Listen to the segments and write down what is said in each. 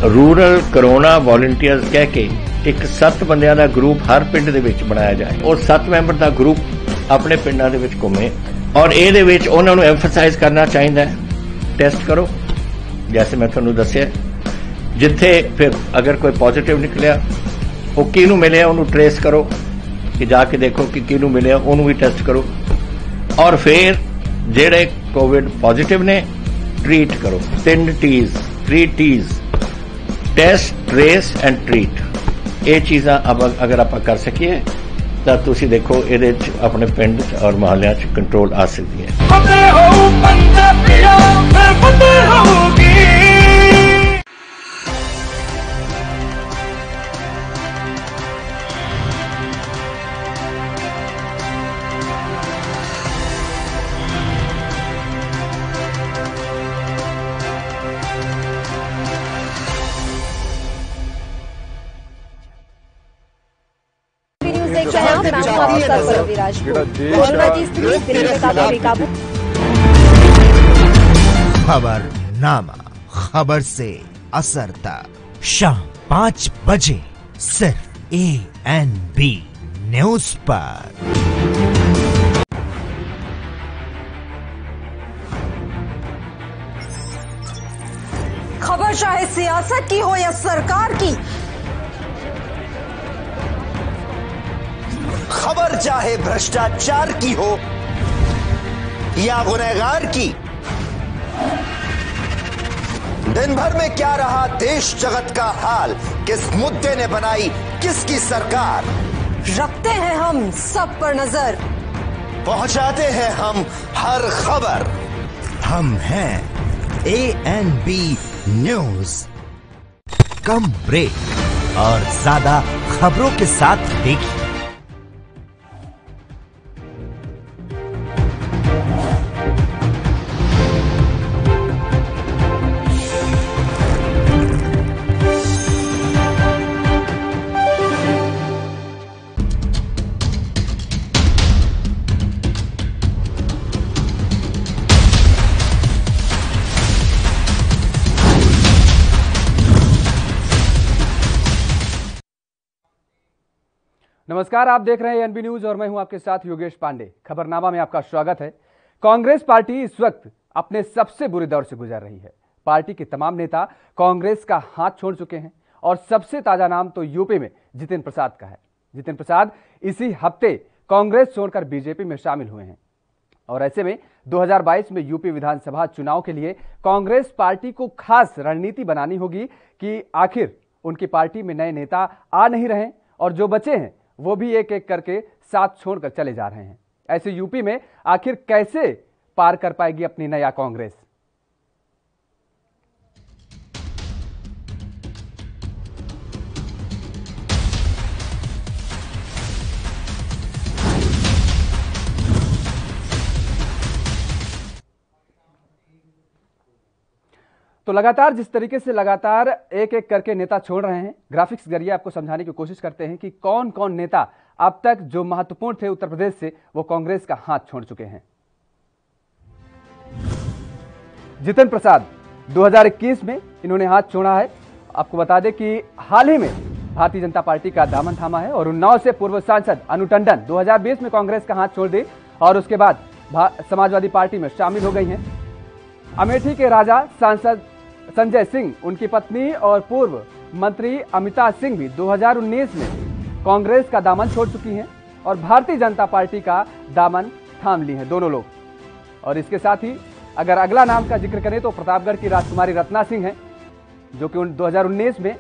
Rural corona volunteers कह के एक 7 ਬੰਦਿਆਂ ਦਾ ਗਰੁੱਪ ਹਰ ਪਿੰਡ ਦੇ ਵਿੱਚ ਬਣਾਇਆ ਜਾਏ ਔਰ 7 ਮੈਂਬਰ ਦਾ ਗਰੁੱਪ ਆਪਣੇ ਪਿੰਡਾਂ ਦੇ ਵਿੱਚ ਘੁੰਮੇ ਔਰ ਇਹਦੇ ਵਿੱਚ ਉਹਨਾਂ ਨੂੰ ਐਮਫਸਾਈਜ਼ ਕਰਨਾ ਚਾਹੀਦਾ ਹੈ ਟੈਸਟ ਕਰੋ जैसे मैं ਤੁਹਾਨੂੰ ਦੱਸਿਆ ਜਿੱਥੇ ਫਿਰ ਅਗਰ ਕੋਈ ਪੋਜ਼ਿਟਿਵ ਨਿਕਲਿਆ ਉਹ ਕਿਹਨੂੰ ਮਿਲਿਆ ਉਹਨੂੰ ਟ੍ਰੇਸ ਕਰੋ ਕਿ ਜਾ ਕੇ ਦੇਖੋ ਕਿ ਕਿਹਨੂੰ ਮਿਲਿਆ ਉਹਨੂੰ ਵੀ ਟੈਸਟ ਕਰੋ ਔਰ ਫਿਰ ਜਿਹੜੇ ਕੋਵਿਡ ਪੋਜ਼ਿਟਿਵ ਨੇ ट्रीट करो 3 T's test trace and treat ये चीज़ां अब अगर आप कर सकिए तो तुसी देखो ये अपने पिंड और मोहल्ले कंट्रोल आ सकती है। खबरनामा, खबर से असर तक शाम 5 बजे सिर्फ ANB न्यूज पर। खबर चाहे सियासत की हो या सरकार की, खबर चाहे भ्रष्टाचार की हो या गुनहगार की, दिन भर में क्या रहा देश जगत का हाल, किस मुद्दे ने बनाई किसकी सरकार, रखते हैं हम सब पर नजर, पहुंचाते हैं हम हर खबर। हम हैं ANB न्यूज। कम ब्रेक और ज्यादा खबरों के साथ देखिए। नमस्कार, आप देख रहे हैं एनबी न्यूज और मैं हूं आपके साथ योगेश पांडे। खबरनामा में आपका स्वागत है। कांग्रेस पार्टी इस वक्त अपने सबसे बुरे दौर से गुजर रही है। पार्टी के तमाम नेता कांग्रेस का हाथ छोड़ चुके हैं और सबसे ताजा नाम तो यूपी में जितिन प्रसाद का है। जितिन प्रसाद इसी हफ्ते कांग्रेस छोड़कर बीजेपी में शामिल हुए हैं और ऐसे में 2022 में यूपी विधानसभा चुनाव के लिए कांग्रेस पार्टी को खास रणनीति बनानी होगी कि आखिर उनकी पार्टी में नए नेता आ नहीं रहे और जो बचे हैं वो भी एक एक करके साथ छोड़कर चले जा रहे हैं। ऐसे यूपी में आखिर कैसे पार कर पाएगी अपनी नया कांग्रेस? तो लगातार जिस तरीके से लगातार एक एक करके नेता छोड़ रहे हैं, ग्राफिक्स के जरिए आपको समझाने की कोशिश करते हैं कि कौन कौन नेता अब तक जो महत्वपूर्ण थे उत्तर प्रदेश से वो कांग्रेस का हाथ छोड़ चुके हैं। जितिन प्रसाद 2021 में इन्होंने हाथ छोड़ा है। आपको बता दें कि हाल ही में भारतीय जनता पार्टी का दामन थामा है और उन्नाव से पूर्व सांसद अनु टंडन 2020 में कांग्रेस का हाथ छोड़ दी और उसके बाद समाजवादी पार्टी में शामिल हो गई हैं। अमेठी के राजा सांसद संजय सिंह, उनकी पत्नी और पूर्व मंत्री अमिता सिंह भी 2019 में कांग्रेस का दामन छोड़ चुकी हैं और भारतीय जनता पार्टी का दामन थाम ली हैं दोनों लोग। और इसके साथ ही अगर अगला नाम का जिक्र करें तो प्रतापगढ़ की राजकुमारी रत्ना सिंह हैं, जो कि 2019 में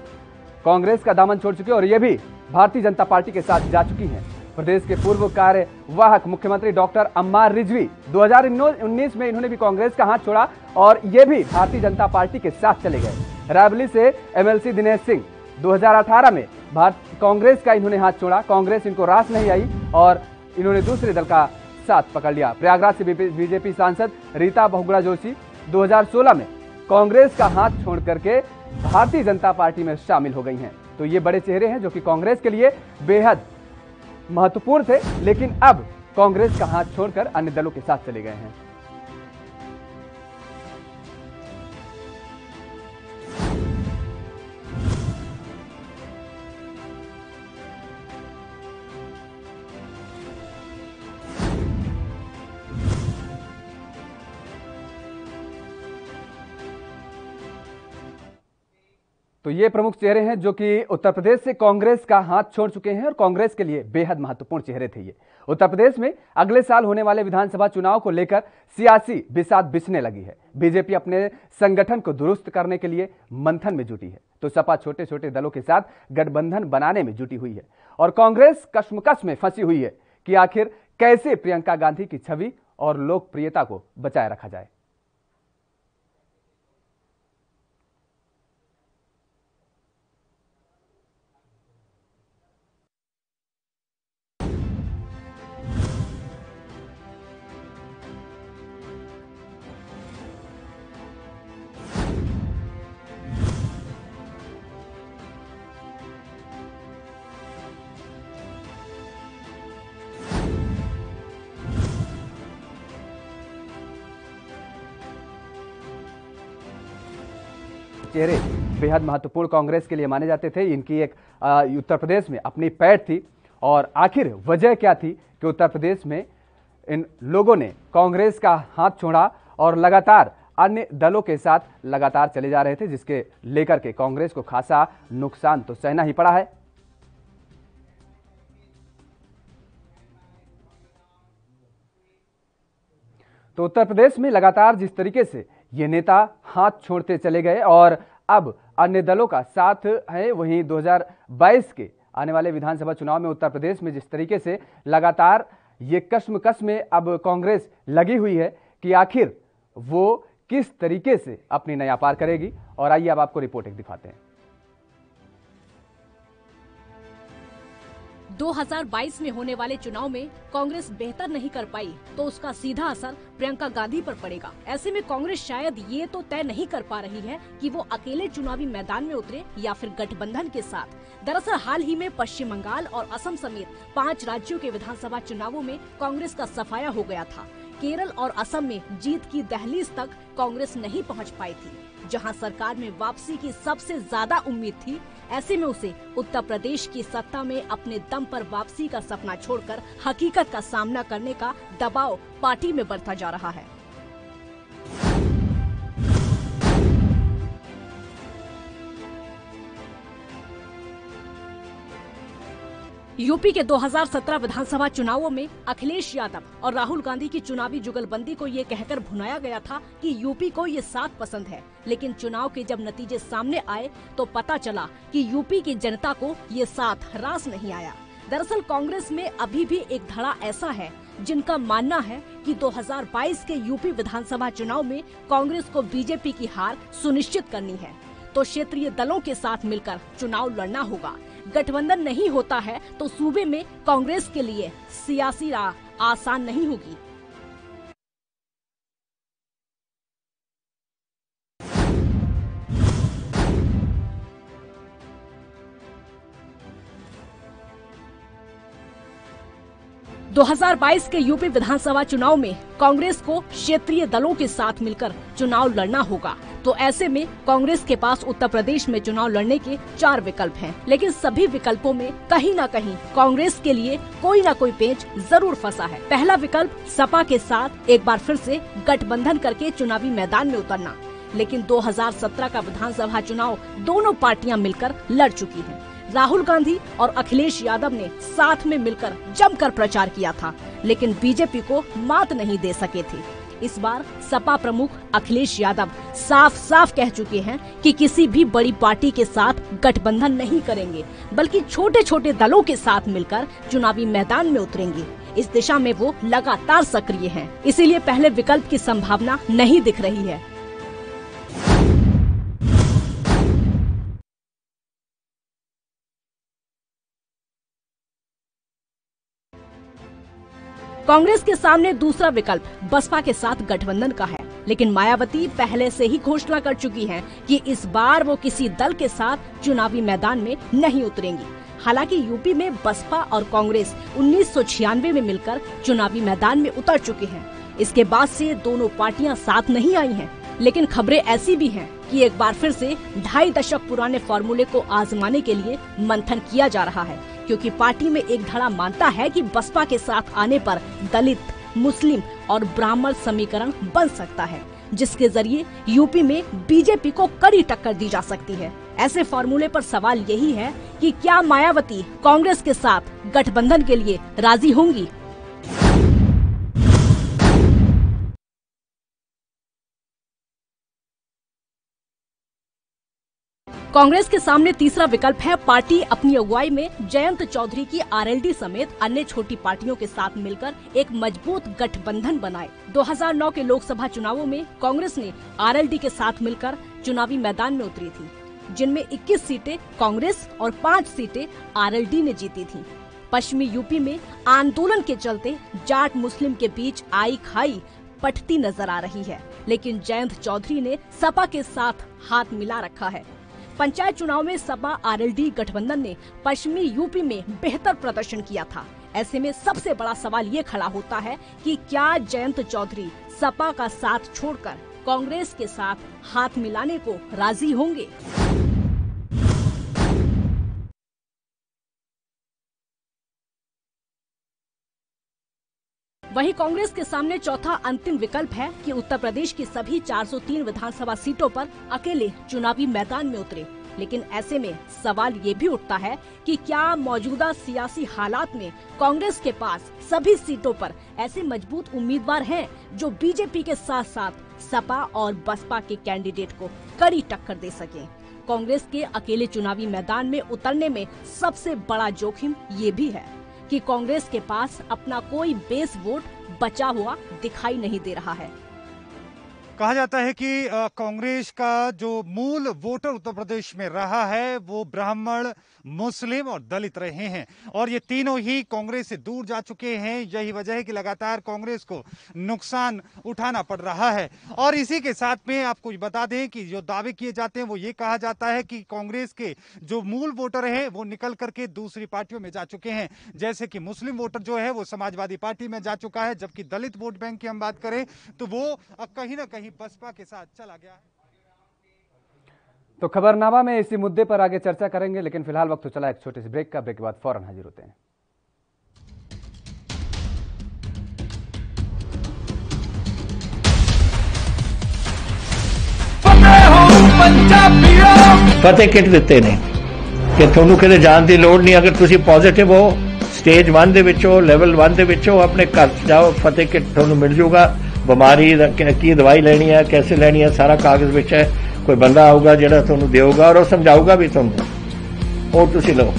कांग्रेस का दामन छोड़ चुकी है और ये भी भारतीय जनता पार्टी के साथ जा चुकी हैं। प्रदेश के पूर्व कार्यवाहक मुख्यमंत्री डॉक्टर अम्मार रिजवी 2019 में इन्होंने भी कांग्रेस का हाथ छोड़ा और ये भी भारतीय जनता पार्टी के साथ चले गए। रायबरेली से MLC दिनेश सिंह 2018 में कांग्रेस का इन्होंने हाथ छोड़ा। कांग्रेस इनको रास नहीं आई और इन्होंने दूसरे दल का साथ पकड़ लिया। प्रयागराज से बीजेपी सांसद रीता बहुगुणा जोशी 2016 में कांग्रेस का हाथ छोड़ करके भारतीय जनता पार्टी में शामिल हो गई हैं। तो ये बड़े चेहरे हैं जो कि कांग्रेस के लिए बेहद महत्वपूर्ण थे, लेकिन अब कांग्रेस का हाथ छोड़कर अन्य दलों के साथ चले गए हैं। तो ये प्रमुख चेहरे हैं जो कि उत्तर प्रदेश से कांग्रेस का हाथ छोड़ चुके हैं और कांग्रेस के लिए बेहद महत्वपूर्ण चेहरे थे ये। उत्तर प्रदेश में अगले साल होने वाले विधानसभा चुनाव को लेकर सियासी बिसात बिछने लगी है। बीजेपी अपने संगठन को दुरुस्त करने के लिए मंथन में जुटी है, तो सपा छोटे छोटे दलों के साथ गठबंधन बनाने में जुटी हुई है और कांग्रेस कश्मकश में फंसी हुई है कि आखिर कैसे प्रियंका गांधी की छवि और लोकप्रियता को बचाए रखा जाए। चेहरे बेहद महत्वपूर्ण कांग्रेस के लिए माने जाते थे। इनकी एक उत्तर प्रदेश में अपनी पैठ थी और आखिर वजह क्या थी कि उत्तर प्रदेश में इन लोगों ने कांग्रेस का हाथ छोड़ा और लगातार अन्य दलों के साथ लगातार चले जा रहे थे, जिसके लेकर के कांग्रेस को खासा नुकसान तो सहना ही पड़ा है। तो उत्तर प्रदेश में लगातार जिस तरीके से ये नेता हाथ छोड़ते चले गए और अब अन्य दलों का साथ है, वहीं 2022 के आने वाले विधानसभा चुनाव में उत्तर प्रदेश में जिस तरीके से लगातार ये कश्मकश में अब कांग्रेस लगी हुई है कि आखिर वो किस तरीके से अपनी नया पार करेगी। और आइए अब आपको रिपोर्ट एक दिखाते हैं। 2022 में होने वाले चुनाव में कांग्रेस बेहतर नहीं कर पाई तो उसका सीधा असर प्रियंका गांधी पर पड़ेगा। ऐसे में कांग्रेस शायद ये तो तय नहीं कर पा रही है कि वो अकेले चुनावी मैदान में उतरे या फिर गठबंधन के साथ। दरअसल हाल ही में पश्चिम बंगाल और असम समेत 5 राज्यों के विधानसभा चुनावों में कांग्रेस का सफाया हो गया था। केरल और असम में जीत की दहलीज तक कांग्रेस नहीं पहुंच पाई थी, जहां सरकार में वापसी की सबसे ज्यादा उम्मीद थी। ऐसे में उसे उत्तर प्रदेश की सत्ता में अपने दम पर वापसी का सपना छोड़कर हकीकत का सामना करने का दबाव पार्टी में बढ़ता जा रहा है। यूपी के 2017 विधानसभा चुनावों में अखिलेश यादव और राहुल गांधी की चुनावी जुगलबंदी को ये कहकर भुनाया गया था कि यूपी को ये साथ पसंद है, लेकिन चुनाव के जब नतीजे सामने आए तो पता चला कि यूपी की जनता को ये साथ रास नहीं आया। दरअसल कांग्रेस में अभी भी एक धड़ा ऐसा है जिनका मानना है कि 2022 के यूपी विधानसभा चुनाव में कांग्रेस को बीजेपी की हार सुनिश्चित करनी है, तो क्षेत्रीय दलों के साथ मिलकर चुनाव लड़ना होगा। गठबंधन नहीं होता है तो सूबे में कांग्रेस के लिए सियासी राह आसान नहीं होगी। – 2022 के यूपी विधानसभा चुनाव में कांग्रेस को क्षेत्रीय दलों के साथ मिलकर चुनाव लड़ना होगा। तो ऐसे में कांग्रेस के पास उत्तर प्रदेश में चुनाव लड़ने के 4 विकल्प हैं, लेकिन सभी विकल्पों में कहीं न कहीं कांग्रेस के लिए कोई न कोई पेंच जरूर फंसा है। पहला विकल्प सपा के साथ एक बार फिर से गठबंधन करके चुनावी मैदान में उतरना, लेकिन 2017 का विधानसभा चुनाव दोनों पार्टियां मिलकर लड़ चुकी हैं। राहुल गांधी और अखिलेश यादव ने साथ में मिलकर जमकर प्रचार किया था, लेकिन बीजेपी को मात नहीं दे सके थे। इस बार सपा प्रमुख अखिलेश यादव साफ साफ कह चुके हैं कि किसी भी बड़ी पार्टी के साथ गठबंधन नहीं करेंगे, बल्कि छोटे छोटे दलों के साथ मिलकर चुनावी मैदान में उतरेंगे। इस दिशा में वो लगातार सक्रिय हैं, इसीलिए पहले विकल्प की संभावना नहीं दिख रही है। कांग्रेस के सामने दूसरा विकल्प बसपा के साथ गठबंधन का है, लेकिन मायावती पहले से ही घोषणा कर चुकी हैं कि इस बार वो किसी दल के साथ चुनावी मैदान में नहीं उतरेंगी। हालांकि यूपी में बसपा और कांग्रेस 1996 में मिलकर चुनावी मैदान में उतर चुके हैं। इसके बाद से दोनों पार्टियां साथ नहीं आई हैं, लेकिन खबरें ऐसी भी हैं कि एक बार फिर से 2.5 दशक पुराने फॉर्मूले को आजमाने के लिए मंथन किया जा रहा है, क्योंकि पार्टी में एक धड़ा मानता है कि बसपा के साथ आने पर दलित, मुस्लिम और ब्राह्मण समीकरण बन सकता है, जिसके जरिए यूपी में बीजेपी को कड़ी टक्कर दी जा सकती है। ऐसे फॉर्मूले पर सवाल यही है कि क्या मायावती कांग्रेस के साथ गठबंधन के लिए राजी होंगी? कांग्रेस के सामने तीसरा विकल्प है पार्टी अपनी अगुवाई में जयंत चौधरी की आरएलडी समेत अन्य छोटी पार्टियों के साथ मिलकर एक मजबूत गठबंधन बनाए। 2009 के लोकसभा चुनावों में कांग्रेस ने आरएलडी के साथ मिलकर चुनावी मैदान में उतरी थी, जिनमें 21 सीटें कांग्रेस और 5 सीटें आरएलडी ने जीती थी। पश्चिमी यूपी में आंदोलन के चलते जाट मुस्लिम के बीच आई खाई पटती नजर आ रही है, लेकिन जयंत चौधरी ने सपा के साथ हाथ मिला रखा है। पंचायत चुनाव में सपा आरएलडी गठबंधन ने पश्चिमी यूपी में बेहतर प्रदर्शन किया था। ऐसे में सबसे बड़ा सवाल ये खड़ा होता है कि क्या जयंत चौधरी सपा का साथ छोड़कर कांग्रेस के साथ हाथ मिलाने को राजी होंगे? वहीं कांग्रेस के सामने चौथा अंतिम विकल्प है कि उत्तर प्रदेश की सभी 403 विधानसभा सीटों पर अकेले चुनावी मैदान में उतरे। लेकिन ऐसे में सवाल ये भी उठता है कि क्या मौजूदा सियासी हालात में कांग्रेस के पास सभी सीटों पर ऐसे मजबूत उम्मीदवार हैं जो बीजेपी के साथ साथ सपा और बसपा के कैंडिडेट को कड़ी टक्कर दे सकें। कांग्रेस के अकेले चुनावी मैदान में उतरने में सबसे बड़ा जोखिम ये भी है कि कांग्रेस के पास अपना कोई बेस वोट बचा हुआ दिखाई नहीं दे रहा है। कहा जाता है कि कांग्रेस का जो मूल वोटर उत्तर प्रदेश में रहा है वो ब्राह्मण, मुस्लिम और दलित रहे हैं और ये तीनों ही कांग्रेस से दूर जा चुके हैं। यही वजह है कि लगातार कांग्रेस को नुकसान उठाना पड़ रहा है। और इसी के साथ में आपको बता दें कि जो दावे किए जाते हैं वो ये कहा जाता है कि कांग्रेस के जो मूल वोटर हैं वो निकल करके दूसरी पार्टियों में जा चुके हैं। जैसे कि मुस्लिम वोटर जो है वो समाजवादी पार्टी में जा चुका है, जबकि दलित वोट बैंक की हम बात करें तो वो कहीं ना कहीं बसपा के साथ चला गया है। तो खबरनामा में इसी मुद्दे पर आगे चर्चा करेंगे, लेकिन फिलहाल वक्त तो चला एक छोटे से ब्रेक का। ब्रेक के बाद फौरन हाजिर होते हैं। फतेह किट ਦਿੱਤੇ ਨੇ ਕਿ ਤੁਹਾਨੂੰ ਕਿਤੇ ਜਾਣ ਦੀ ਲੋੜ ਨਹੀਂ। ਅਗਰ ਤੁਸੀਂ ਪੋਜ਼ਿਟਿਵ ਹੋ, ਸਟੇਜ 1 ਦੇ ਵਿੱਚ ਹੋ, ਲੈਵਲ 1 ਦੇ ਵਿੱਚ ਹੋ, ਆਪਣੇ ਘਰ 'ਚ ਜਾਓ, ਫਤਿਹ ਕਿਟ ਤੁਹਾਨੂੰ ਮਿਲ ਜੂਗਾ। ਬਿਮਾਰੀ ਕੀ ਦਵਾਈ ਲੈਣੀ ਹੈ, कैसे ਲੈਣੀ ਹੈ, ਸਾਰਾ ਕਾਗਜ਼ ਵਿੱਚ ਹੈ। कोई बंदा आऊगा ਜਿਹੜਾ ਤੁਹਾਨੂੰ ਦੇਊਗਾ और वो समझाऊगा भी ਤੁਹਾਨੂੰ, और ਤੁਸੀਂ ਲਓ।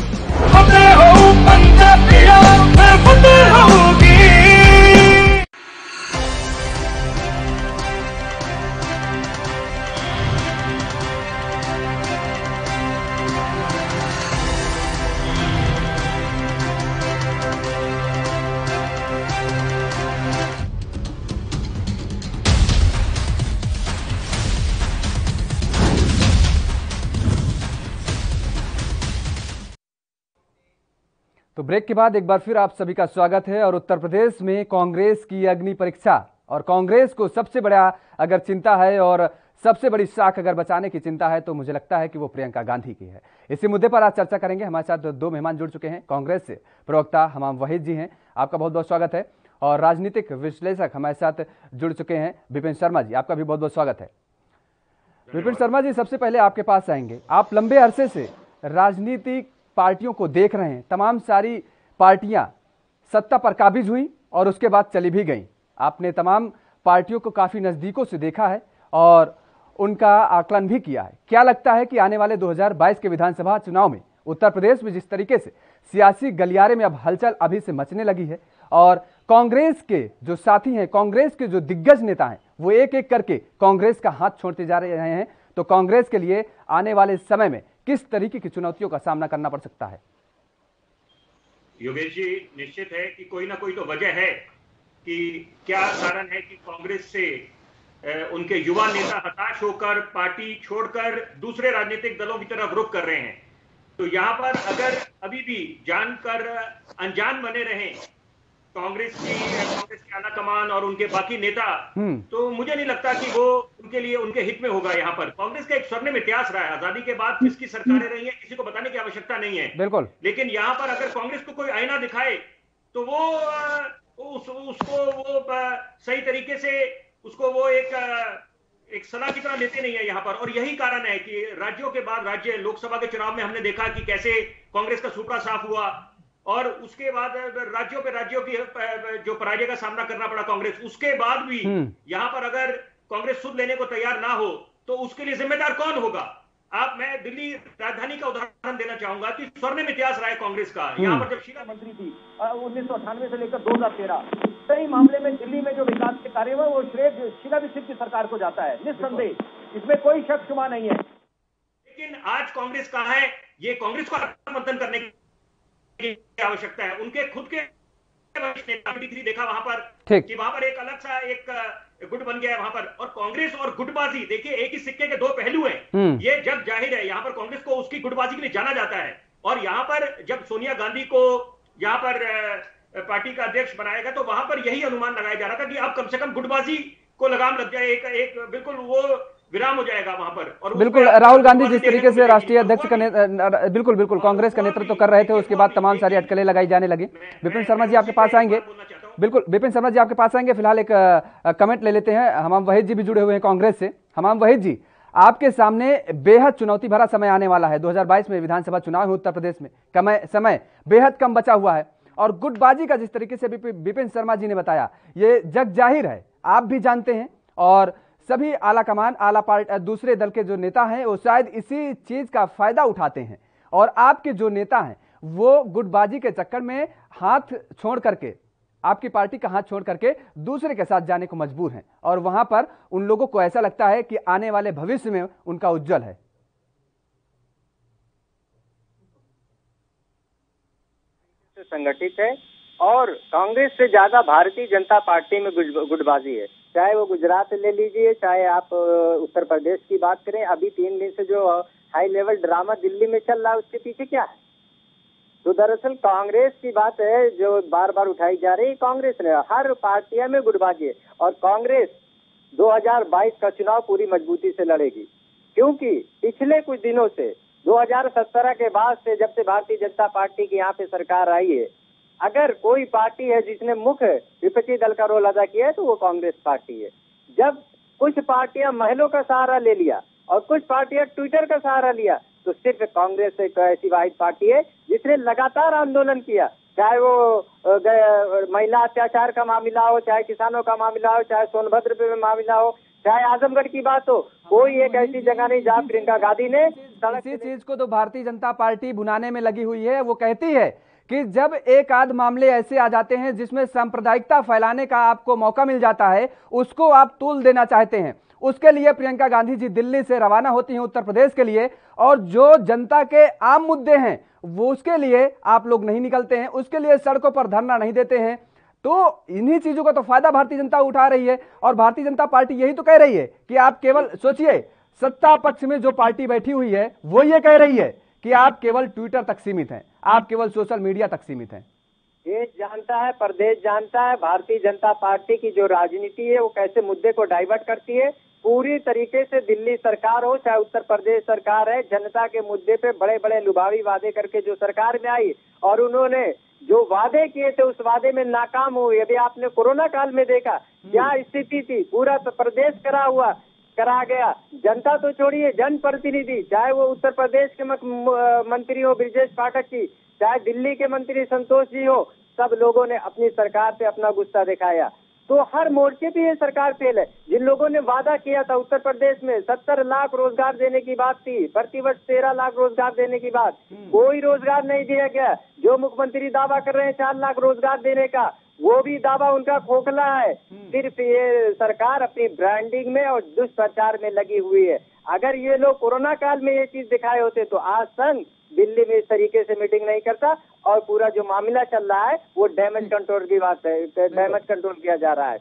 तो ब्रेक के बाद एक बार फिर आप सभी का स्वागत है। और उत्तर प्रदेश में कांग्रेस की अग्नि परीक्षा, और कांग्रेस को सबसे बड़ा अगर चिंता है और सबसे बड़ी साख अगर बचाने की चिंता है तो मुझे लगता है कि वो प्रियंका गांधी की है। इसी मुद्दे पर आज चर्चा करेंगे। हमारे साथ दो मेहमान जुड़ चुके हैं। कांग्रेस से प्रवक्ता हमाम वहीद जी हैं, आपका बहुत बहुत स्वागत है। और राजनीतिक विश्लेषक हमारे साथ जुड़ चुके हैं विपिन शर्मा जी, आपका भी बहुत बहुत स्वागत है। विपिन शर्मा जी, सबसे पहले आपके पास आएंगे। आप लंबे अरसे से राजनीतिक पार्टियों को देख रहे हैं। तमाम सारी पार्टियां सत्ता पर काबिज हुई और उसके बाद चली भी गईं। आपने तमाम पार्टियों को काफी नजदीकों से देखा है और उनका आकलन भी किया है। क्या लगता है कि आने वाले 2022 के विधानसभा चुनाव में उत्तर प्रदेश में जिस तरीके से सियासी गलियारे में अब हलचल अभी से मचने लगी है और कांग्रेस के जो साथी हैं, कांग्रेस के जो दिग्गज नेता हैं, वो एक एक करके कांग्रेस का हाथ छोड़ते जा रहे हैं, तो कांग्रेस के लिए आने वाले समय में किस तरीके की चुनौतियों का सामना करना पड़ सकता है? योगेश जी, निश्चित है कि कोई ना कोई तो वजह है कि क्या कारण है कि कांग्रेस से उनके युवा नेता हताश होकर पार्टी छोड़कर दूसरे राजनीतिक दलों की तरफ रुख कर रहे हैं। तो यहाँ पर अगर अभी भी जानकर अनजान बने रहें कांग्रेस के आला कमान और उनके बाकी नेता, तो मुझे नहीं लगता कि वो उनके लिए उनके हित में होगा। यहाँ पर कांग्रेस का एक स्वर्णिम इतिहास रहा है। आजादी के बाद किसकी सरकारें रही हैं किसी को बताने की आवश्यकता नहीं है, बिल्कुल। लेकिन यहाँ पर अगर कांग्रेस को कोई आईना दिखाए तो वो उसको वो सही तरीके से उसको वो एक सलाह की तरह लेते नहीं है यहाँ पर। और यही कारण है कि राज्यों के बाद राज्य, लोकसभा के चुनाव में हमने देखा कि कैसे कांग्रेस का सूपड़ा साफ हुआ और उसके बाद राज्यों की जो पराजय का सामना करना पड़ा कांग्रेस। उसके बाद भी यहाँ पर अगर कांग्रेस सुध लेने को तैयार ना हो तो उसके लिए जिम्मेदार कौन होगा? मैं दिल्ली राजधानी का उदाहरण देना चाहूंगा कि स्वर्णिम इतिहास रहा है कांग्रेस का। यहाँ पर जब शीला मंत्री थी 1998 से लेकर 2013, कई मामले में दिल्ली में जो विकास के कार्य हुए वो श्रेय शीला दीक्षित की सरकार को जाता है, निस्संदेह, इसमें कोई शक शुबा नहीं है। लेकिन आज कांग्रेस कहाँ है, ये कांग्रेस को आत्ममंथन करने की आवश्यकता है। उनके खुद के देखा वहां पर कि वहां पर एक अलग सा एक गुट बन गया है वहां पर। और कांग्रेस और गुटबाजी, देखिए एक ही सिक्के के दो पहलू हैं, ये जग जाहिर है। यहाँ पर कांग्रेस को उसकी गुटबाजी के लिए जाना जाता है। और यहाँ पर जब सोनिया गांधी को यहाँ पर पार्टी का अध्यक्ष बनाएगा तो वहां पर यही अनुमान लगाया जा रहा था कि अब कम से कम गुटबाजी को लगाम लग जाए, एक बिल्कुल वो विराम हो जाएगा वहां पर। और बिल्कुल राहुल गांधी जिस तरीके से राष्ट्रीय अध्यक्ष का बिल्कुल कांग्रेस का नेतृत्व कर रहे थे, उसके बाद तमाम सारी अटकलें लगाई जाने लगी। विपिन शर्मा जी आपके पास आएंगे, बिल्कुल विपिन शर्मा जी आपके पास आएंगे। फिलहाल एक कमेंट ले लेते हैं, हमाम वहीद जी भी जुड़े हुए हैं कांग्रेस से। हमाम वहीद जी, आपके सामने बेहद चुनौती भरा समय आने वाला है। 2022 में विधानसभा चुनाव है उत्तर प्रदेश में, समय बेहद कम बचा हुआ है और गुटबाजी का जिस तरीके से विपिन शर्मा जी ने बताया, ये जग जाहिर है, आप भी जानते हैं और सभी आला कमान, दूसरे दल के जो नेता हैं वो शायद इसी चीज का फायदा उठाते हैं। और आपके जो नेता हैं वो गुटबाजी के चक्कर में हाथ छोड़ करके, आपकी पार्टी का हाथ छोड़ करके दूसरे के साथ जाने को मजबूर हैं और वहां पर उन लोगों को ऐसा लगता है कि आने वाले भविष्य में उनका उज्जवल है। संगठित है और कांग्रेस से ज्यादा भारतीय जनता पार्टी में गुटबाजी है। चाहे वो गुजरात ले लीजिए, चाहे आप उत्तर प्रदेश की बात करें। अभी 3 दिन से जो हाई लेवल ड्रामा दिल्ली में चल रहा है उसके पीछे क्या है? तो दरअसल कांग्रेस की बात है जो बार बार उठाई जा रही है। कांग्रेस ने हर पार्टियों में गुटबाजी है और कांग्रेस 2022 का चुनाव पूरी मजबूती से लड़ेगी, क्योंकि पिछले कुछ दिनों से 2017 के बाद से जब से भारतीय जनता पार्टी की यहाँ पे सरकार आई है, अगर कोई पार्टी है जिसने मुख्य विपक्षी दल का रोल अदा किया है तो वो कांग्रेस पार्टी है। जब कुछ पार्टियां महिलाओं का सहारा ले लिया और कुछ पार्टियां ट्विटर का सहारा लिया, तो सिर्फ कांग्रेस एक ऐसी वाहिद पार्टी है जिसने लगातार आंदोलन किया, चाहे वो महिला अत्याचार का मामला हो, चाहे किसानों का मामला हो, चाहे सोनभद्र पे मामला हो, चाहे आजमगढ़ की बात हो। कोई एक ऐसी जगह नहीं जहाँ प्रियंका गांधी ने इसी चीज को तो भारतीय जनता पार्टी भुनाने में लगी हुई है। वो कहती है कि जब एक आध मामले ऐसे आ जाते हैं जिसमें सांप्रदायिकता फैलाने का आपको मौका मिल जाता है, उसको आप तूल देना चाहते हैं। उसके लिए प्रियंका गांधी जी दिल्ली से रवाना होती हैं उत्तर प्रदेश के लिए, और जो जनता के आम मुद्दे हैं वो उसके लिए आप लोग नहीं निकलते हैं, उसके लिए सड़कों पर धरना नहीं देते हैं। तो इन्हीं चीजों का तो फायदा भारतीय जनता उठा रही है और भारतीय जनता पार्टी यही तो कह रही है कि आप केवल सोचिए, सत्ता पक्ष में जो पार्टी बैठी हुई है वो ये कह रही है कि आप केवल ट्विटर तक सीमित हैं, आप केवल सोशल मीडिया तक सीमित हैं। देश जानता है, प्रदेश जानता है भारतीय जनता पार्टी की जो राजनीति है वो कैसे मुद्दे को डाइवर्ट करती है। पूरी तरीके से दिल्ली सरकार हो चाहे उत्तर प्रदेश सरकार है, जनता के मुद्दे पे बड़े बड़े लुभावी वादे करके जो सरकार में आई और उन्होंने जो वादे किए थे उस वादे में नाकाम हुए। अभी आपने कोरोना काल में देखा क्या स्थिति थी, पूरा प्रदेश करा गया। जनता तो छोड़िए, जनप्रतिनिधि, चाहे वो उत्तर प्रदेश के मंत्री हो ब्रिजेश पाठक जी, चाहे दिल्ली के मंत्री संतोष जी हो, सब लोगों ने अपनी सरकार पे अपना गुस्सा दिखाया। तो हर मोर्चे पे ये सरकार फेल है। जिन लोगों ने वादा किया था उत्तर प्रदेश में 70 लाख रोजगार देने की बात थी, प्रतिवर्ष 13 लाख रोजगार देने की बात, कोई रोजगार नहीं दिया गया। जो मुख्यमंत्री दावा कर रहे हैं 4 लाख रोजगार देने का, वो भी दावा उनका खोखला है। सिर्फ ये सरकार अपनी ब्रांडिंग में और दुष्प्रचार में लगी हुई है। अगर ये लोग कोरोना काल में ये चीज दिखाए होते तो आज संघ दिल्ली में इस तरीके से मीटिंग नहीं करता और पूरा जो मामला चल रहा है वो डैमेज कंट्रोल की बात है, डैमेज कंट्रोल किया जा रहा है।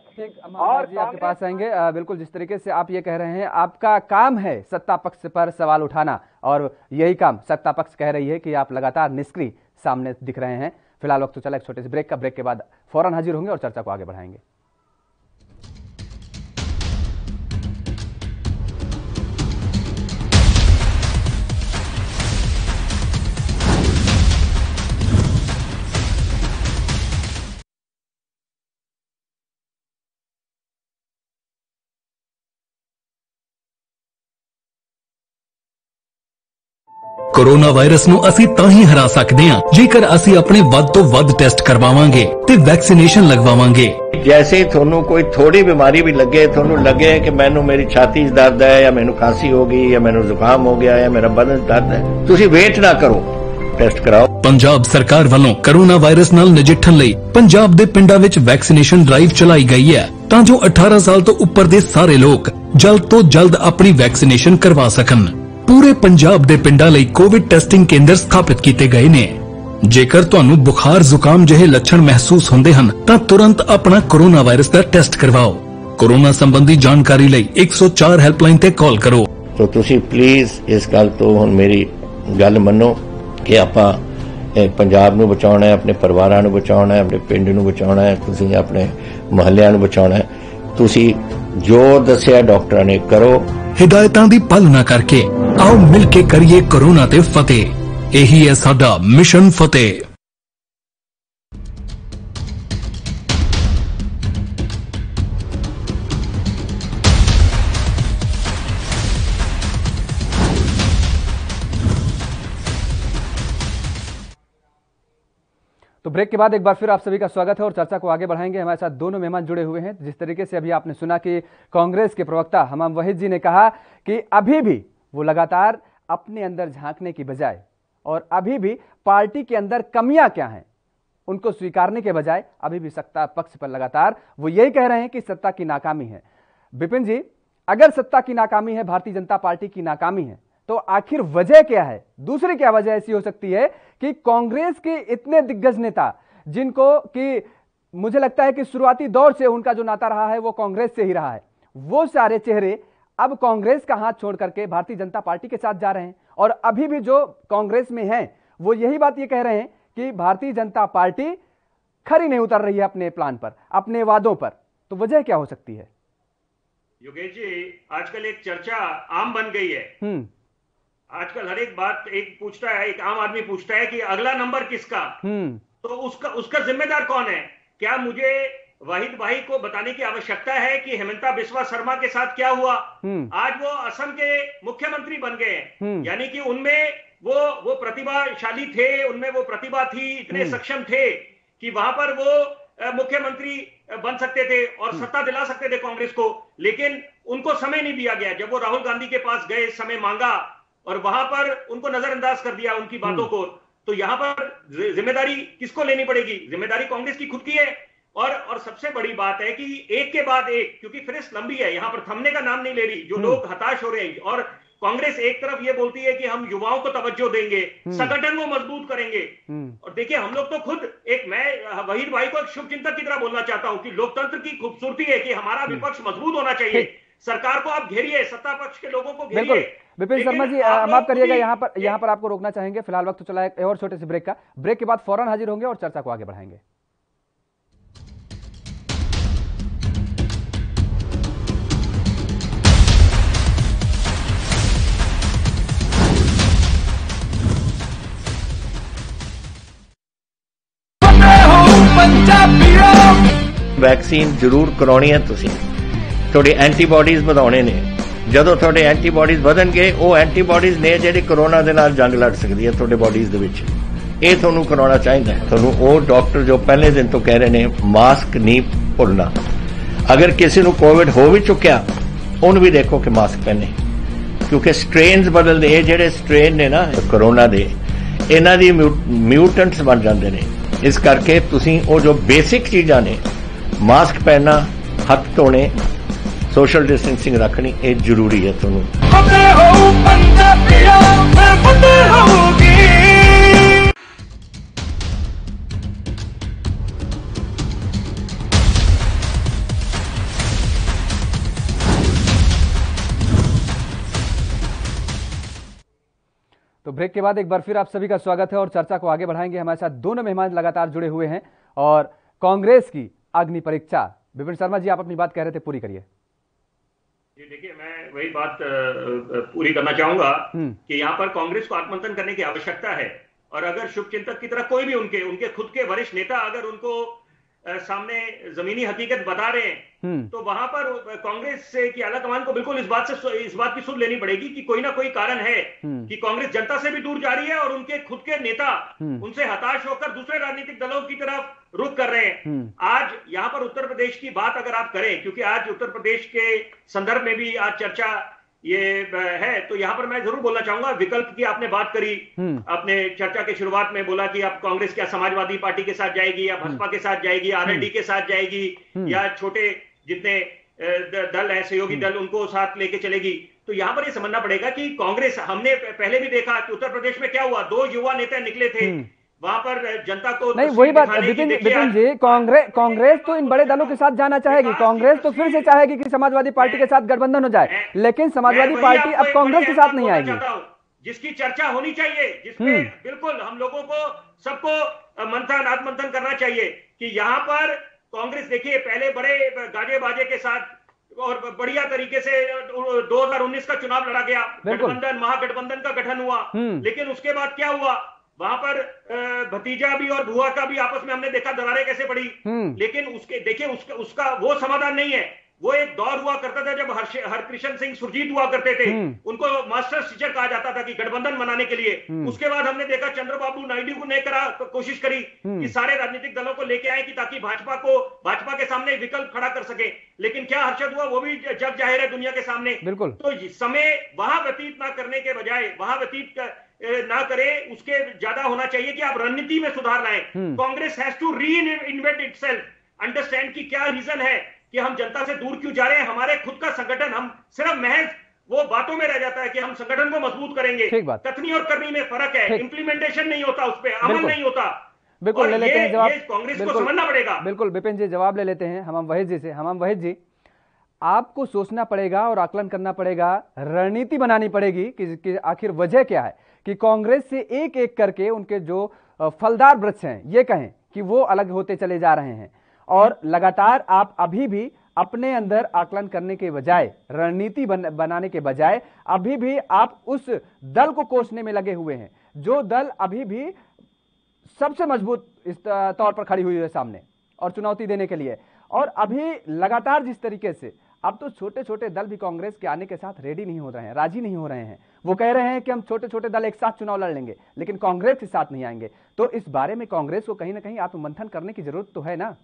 और जी आपके पास आएंगे। बिल्कुल जिस तरीके से आप ये कह रहे हैं, आपका काम है सत्ता पक्ष पर सवाल उठाना और यही काम सत्ता पक्ष कह रही है कि आप लगातार निष्क्रिय सामने दिख रहे हैं। फिलहाल वक्त तो चला एक छोटे से ब्रेक का, ब्रेक के बाद फौरन हाजिर होंगे और चर्चा को आगे बढ़ाएंगे। कोरोना वायरस ਨੂੰ ਅਸੀਂ ਤਾਂ ਹੀ ਹਰਾ ਸਕਦੇ ਹਾਂ ਜੇਕਰ ਅਸੀਂ ਆਪਣੇ ਵੱਧ ਤੋਂ ਵੱਧ ਟੈਸਟ ਕਰਵਾਵਾਂਗੇ ਤੇ ਵੈਕਸੀਨੇਸ਼ਨ ਲਗਵਾਵਾਂਗੇ। जैसे ਤੁਹਾਨੂੰ ਕੋਈ ਥੋੜੀ ਬਿਮਾਰੀ ਵੀ ਲੱਗੇ, ਤੁਹਾਨੂੰ ਲੱਗੇ ਕਿ ਮੈਨੂੰ ਮੇਰੀ ਛਾਤੀ 'ਚ ਦਰਦ ਹੈ ਜਾਂ ਮੈਨੂੰ ਖਾਂਸੀ ਹੋ ਗਈ ਜਾਂ ਮੈਨੂੰ ਜ਼ੁਕਾਮ ਹੋ ਗਿਆ ਜਾਂ ਮੇਰਾ ਬਦਨ ਦਰਦ ਹੈ, ਤੁਸੀਂ ਵੇਟ ਨਾ ਕਰੋ, ਟੈਸਟ ਕਰਾਓ। ਪੰਜਾਬ ਸਰਕਾਰ ਵੱਲੋਂ ਕੋਰੋਨਾ ਵਾਇਰਸ ਨਾਲ ਨਜਿੱਠਣ ਲਈ ਪੰਜਾਬ ਦੇ ਪਿੰਡਾਂ ਵਿੱਚ ਵੈਕਸੀਨੇਸ਼ਨ ਡਰਾਈਵ ਚਲਾਈ ਗਈ ਹੈ ਤਾਂ ਜੋ 18 ਸਾਲ ਤੋਂ ਉੱਪਰ ਦੇ ਸਾਰੇ ਲੋਕ ਜਲਦ ਤੋਂ ਜਲਦ ਆਪਣੀ ਵੈਕਸੀਨੇਸ਼ਨ ਕਰਵਾ ਸਕਣ। ਪੂਰੇ ਪੰਜਾਬ ਦੇ ਪਿੰਡਾਂ ਲਈ ਕੋਵਿਡ ਟੈਸਟਿੰਗ ਕੇਂਦਰ ਸਥਾਪਿਤ ਕੀਤੇ ਗਏ ਨੇ। ਜੇਕਰ ਤੁਹਾਨੂੰ ਬੁਖਾਰ ਜ਼ੁਕਾਮ ਜਿਹੇ ਲੱਛਣ ਮਹਿਸੂਸ ਹੁੰਦੇ ਹਨ ਤਾਂ ਤੁਰੰਤ ਆਪਣਾ ਕੋਰੋਨਾ ਵਾਇਰਸ ਦਾ ਟੈਸਟ ਕਰਵਾਓ। ਕੋਰੋਨਾ ਸੰਬੰਧੀ ਜਾਣਕਾਰੀ ਲਈ 104 ਹੈਲਪਲਾਈਨ ਤੇ ਕਾਲ ਕਰੋ। तो ਤੁਸੀਂ ਪਲੀਜ਼ ਇਸ ਗੱਲ ਤੋਂ ਹੁਣ ਮੇਰੀ ਗੱਲ ਮੰਨੋ ਕਿ ਆਪਾਂ ਪੰਜਾਬ ਨੂੰ ਬਚਾਉਣਾ ਹੈ, ਆਪਣੇ ਪਰਿਵਾਰਾਂ ਨੂੰ ਬਚਾਉਣਾ ਹੈ, ਆਪਣੇ ਪਿੰਡ ਨੂੰ ਬਚਾਉਣਾ ਹੈ, ਤੁਸੀਂ ਆਪਣੇ ਮੁਹੱਲਿਆਂ ਨੂੰ ਬਚਾਉਣਾ ਹੈ। ਤੁਸੀਂ ਜੋ ਦੱਸਿਆ ਡਾਕਟਰਾਂ ਨੇ ਕਰੋ। ਹਿਦਾਇਤਾਂ ਦੀ ਪਾਲਣਾ ਕਰਕੇ ਆਓ ਮਿਲ ਕੇ ਕਰੀਏ ਕੋਰੋਨਾ ਤੇ ਫਤਿਹ। ਇਹੀ ਹੈ ਸਾਡਾ ਮਿਸ਼ਨ ਫਤਿਹ। तो ब्रेक के बाद एक बार फिर आप सभी का स्वागत है और चर्चा को आगे बढ़ाएंगे। हमारे साथ दोनों मेहमान जुड़े हुए हैं। जिस तरीके से अभी आपने सुना कि कांग्रेस के प्रवक्ता हमाम वहीद जी ने कहा कि अभी भी वो लगातार अपने अंदर झांकने की बजाय और अभी भी पार्टी के अंदर कमियां क्या हैं उनको स्वीकारने के बजाय अभी भी सत्ता पक्ष पर लगातार वो यही कह रहे हैं कि सत्ता की नाकामी है। विपिन जी, अगर सत्ता की नाकामी है, भारतीय जनता पार्टी की नाकामी है, तो आखिर वजह क्या है? दूसरी क्या वजह ऐसी हो सकती है कि कांग्रेस के इतने दिग्गज नेता जिनको कि मुझे लगता है कि शुरुआती दौर से उनका जो नाता रहा है वो कांग्रेस से ही रहा है, वो सारे चेहरे अब कांग्रेस का हाथ छोड़ करके भारतीय जनता पार्टी के साथ जा रहे हैं और अभी भी जो कांग्रेस में हैं वो यही बात ये कह रहे हैं कि भारतीय जनता पार्टी खरी नहीं उतर रही है अपने प्लान पर, अपने वादों पर। तो वजह क्या हो सकती है? योगेश जी, आजकल एक चर्चा आम बन गई है। आजकल हर एक बात एक पूछता है, एक आम आदमी पूछता है कि अगला नंबर किसका, तो उसका जिम्मेदार कौन है? क्या मुझे वाहिद भाई को बताने की आवश्यकता है कि हेमंता बिस्वा शर्मा के साथ क्या हुआ? आज वो असम के मुख्यमंत्री बन गए हैं, यानी कि उनमें वो प्रतिभाशाली थे, उनमें वो प्रतिभा थी, इतने सक्षम थे कि वहां पर वो मुख्यमंत्री बन सकते थे और सत्ता दिला सकते थे कांग्रेस को, लेकिन उनको समय नहीं दिया गया। जब वो राहुल गांधी के पास गए, समय मांगा और वहां पर उनको नजरअंदाज कर दिया उनकी बातों को। तो यहां पर जिम्मेदारी किसको लेनी पड़ेगी? जिम्मेदारी कांग्रेस की खुद की है। और सबसे बड़ी बात है कि एक के बाद एक, क्योंकि फहरिस्त लंबी है, यहां पर थमने का नाम नहीं ले रही। जो लोग हताश हो रहे हैं और कांग्रेस एक तरफ ये बोलती है कि हम युवाओं को तवज्जो देंगे, संगठन को मजबूत करेंगे। और देखिए, हम लोग तो खुद मैं वहीद भाई को एक शुभचिंतक की तरह बोलना चाहता हूं कि लोकतंत्र की खूबसूरती है कि हमारा विपक्ष मजबूत होना चाहिए। सरकार को आप घेरिए, सत्ता पक्ष के लोगों को घेरिए। विपिन शर्मा जी, माफ करिएगा, यहाँ पर आपको रोकना चाहेंगे। फिलहाल वक्त तो चला है और छोटे से ब्रेक का। ब्रेक के बाद फौरन हाजिर होंगे और चर्चा को आगे बढ़ाएंगे। वैक्सीन जरूर करवानी है। तुसीं थोड़ी एंटीबॉडीज ਵਧਾਉਣੇ ਨੇ। ਜਦੋਂ ਤੁਹਾਡੇ ਐਂਟੀਬਾਡੀਜ਼ ਵਧਣਗੇ, ਉਹ ਐਂਟੀਬਾਡੀਜ਼ ਨੇ ਜਿਹੜੀ ਕੋਰੋਨਾ ਦੇ ਨਾਲ ਜੰਗ ਲੜ ਸਕਦੀ ਹੈ ਤੁਹਾਡੇ ਬਾਡੀਜ਼ ਦੇ ਵਿੱਚ। ਇਹ ਤੁਹਾਨੂੰ ਕਰਾਉਣਾ ਚਾਹੀਦਾ ਹੈ। ਤੁਹਾਨੂੰ ਉਹ ਡਾਕਟਰ ਜੋ ਪਹਿਲੇ ਦਿਨ ਤੋਂ ਕਹਿ ਰਹੇ ਨੇ ਮਾਸਕ ਨਹੀਂ ਭੁੱਲਣਾ। ਅਗਰ ਕਿਸੇ ਨੂੰ ਕੋਵਿਡ ਹੋ ਵੀ ਚੁੱਕਿਆ, ਉਹਨੂੰ ਵੀ ਦੇਖੋ ਕਿ ਮਾਸਕ ਪਹਿਨੇ, ਕਿਉਂਕਿ ਸਟ੍ਰੇਨਸ ਬਦਲਦੇ। ਇਹ ਜਿਹੜੇ ਸਟ੍ਰੇਨ ਨੇ ਨਾ ਕੋਰੋਨਾ ਦੇ, ਇਹਨਾਂ ਦੀ ਮਿਊਟੈਂਟਸ ਬਣ ਜਾਂਦੇ ਨੇ। ਇਸ ਕਰਕੇ ਤੁਸੀਂ ਉਹ ਜੋ ਬੇਸਿਕ ਚੀਜ਼ਾਂ ਨੇ, ਮਾਸਕ ਪਹਿਨਣਾ, ਹੱਥ ਧੋਣੇ, सोशल डिस्टेंसिंग रखनी, ये जरूरी है। ਤੁਹਾਨੂੰ तो ब्रेक के बाद एक बार फिर आप सभी का स्वागत है और चर्चा को आगे बढ़ाएंगे। हमारे साथ दोनों मेहमान लगातार जुड़े हुए हैं और कांग्रेस की अग्नि परीक्षा। विपिन शर्मा जी, आप अपनी बात कह रहे थे, पूरी करिए। जी देखिए, मैं वही बात पूरी करना चाहूंगा कि यहाँ पर कांग्रेस को आत्मंथन करने की आवश्यकता है। और अगर शुभचिंतक की तरह कोई भी उनके खुद के वरिष्ठ नेता अगर उनको सामने जमीनी हकीकत बता रहे हैं, तो वहां पर कांग्रेस की आलाकमान को बिल्कुल इस बात की सुध लेनी पड़ेगी कि कोई ना कोई कारण है कि कांग्रेस जनता से भी दूर जा रही है और उनके खुद के नेता उनसे हताश होकर दूसरे राजनीतिक दलों की तरफ रुख कर रहे हैं। आज यहां पर उत्तर प्रदेश की बात अगर आप करें, क्योंकि आज उत्तर प्रदेश के संदर्भ में भी आज चर्चा ये है, तो यहां पर मैं जरूर बोलना चाहूंगा, विकल्प की आपने बात करी, आपने चर्चा के शुरुआत में बोला कि अब कांग्रेस क्या समाजवादी पार्टी के साथ जाएगी या भाजपा के साथ जाएगी, आरएलडी के साथ जाएगी या छोटे जितने दल है सहयोगी दल उनको साथ लेके चलेगी। तो यहां पर ये समझना पड़ेगा कि कांग्रेस, हमने पहले भी देखा कि उत्तर प्रदेश में क्या हुआ, 2 युवा नेता निकले थे वहां पर जनता को नहीं, वही बात विपिन जी, कांग्रेस तो इन बड़े दलों के साथ जाना चाहेगी, कांग्रेस तो फिर से चाहेगी कि समाजवादी पार्टी के साथ गठबंधन हो जाए, लेकिन समाजवादी पार्टी अब कांग्रेस के साथ नहीं आएगी। जिसकी चर्चा होनी चाहिए, जिसमें बिल्कुल हम लोगों को सबको आत्ममंथन करना चाहिए कि यहाँ पर कांग्रेस, देखिए पहले बड़े गाजे बाजे के साथ और बढ़िया तरीके से 2019 का चुनाव लड़ा गया, गठबंधन महागठबंधन का गठन हुआ, लेकिन उसके बाद क्या हुआ, वहां पर भतीजा भी और बुआ का भी आपस में हमने देखा दरारें कैसे पड़ी, लेकिन उसके देखिए उसका वो समाधान नहीं है। वो एक दौर हुआ करता था जब हरकृष्ण सिंह सुरजीत हुआ करते थे, उनको मास्टर टीचर कहा जाता था कि गठबंधन बनाने के लिए। उसके बाद हमने देखा चंद्रबाबू नायडू ने कोशिश करी कि सारे राजनीतिक दलों को लेके आए कि ताकि भाजपा के सामने विकल्प खड़ा कर सके, लेकिन क्या हर्षद हुआ वो भी जग जाहिर है दुनिया के सामने। बिल्कुल। तो समय वहां व्यतीत ना करने के बजाय वहां व्यतीत ना करे, उसके ज्यादा होना चाहिए कि आप रणनीति में सुधार लाएं। Congress has to reinvent itself, understand कि क्या रीजन है कि हम जनता से दूर क्यों जा रहे हैं। हमारे खुद का संगठन, हम सिर्फ महज वो बातों में रह जाता है कि हम संगठन को मजबूत करेंगे, कथनी और करनी में फर्क है, इंप्लीमेंटेशन नहीं होता, उस पर अमल नहीं होता। बिल्कुल, ले लेते हैं जवाब, कांग्रेस को समझना पड़ेगा। बिल्कुल विपिन जी, जवाब ले लेते हैं हमाम वहीद जी से। हमाम वहीद जी, आपको सोचना पड़ेगा और आकलन करना पड़ेगा, रणनीति बनानी पड़ेगी कि आखिर वजह क्या है कि कांग्रेस से एक एक करके उनके जो फलदार वृक्ष हैं ये कहें कि वो अलग होते चले जा रहे हैं, और लगातार आप अभी भी अपने अंदर आकलन करने के बजाय, रणनीति बनाने के बजाय अभी भी आप उस दल को कोसने में लगे हुए हैं जो दल अभी भी सबसे मजबूत इस तौर पर खड़ी हुई है सामने और चुनौती देने के लिए। और अभी लगातार जिस तरीके से अब तो छोटे छोटे दल भी कांग्रेस के आने के साथ रेडी नहीं हो रहे हैं, राजी नहीं हो रहे हैं, वो कह रहे हैं कि हम छोटे छोटे दल एक साथ चुनाव लड़ लेंगे लेकिन कांग्रेस के साथ नहीं आएंगे। तो इस बारे में कांग्रेस को कहीं ना कहीं आत्ममंथन करने की जरूरत तो है ना।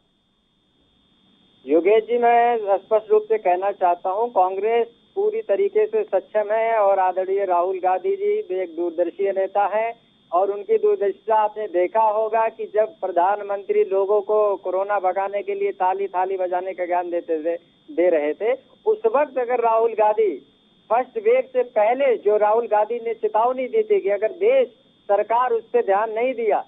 योगेश जी, मैं स्पष्ट रूप से कहना चाहता हूं, कांग्रेस पूरी तरीके से सक्षम है और आदरणीय राहुल गांधी जी एक दूरदर्शी नेता है और उनकी दूरदर्शिता आपने देखा होगा कि जब प्रधानमंत्री लोगों को कोरोना भगाने के लिए थाली बजाने का ज्ञान दे रहे थे, उस वक्त अगर राहुल गांधी फर्स्ट वेव से पहले जो राहुल गांधी ने चेतावनी दी थी कि अगर देश सरकार उस पर ध्यान नहीं दिया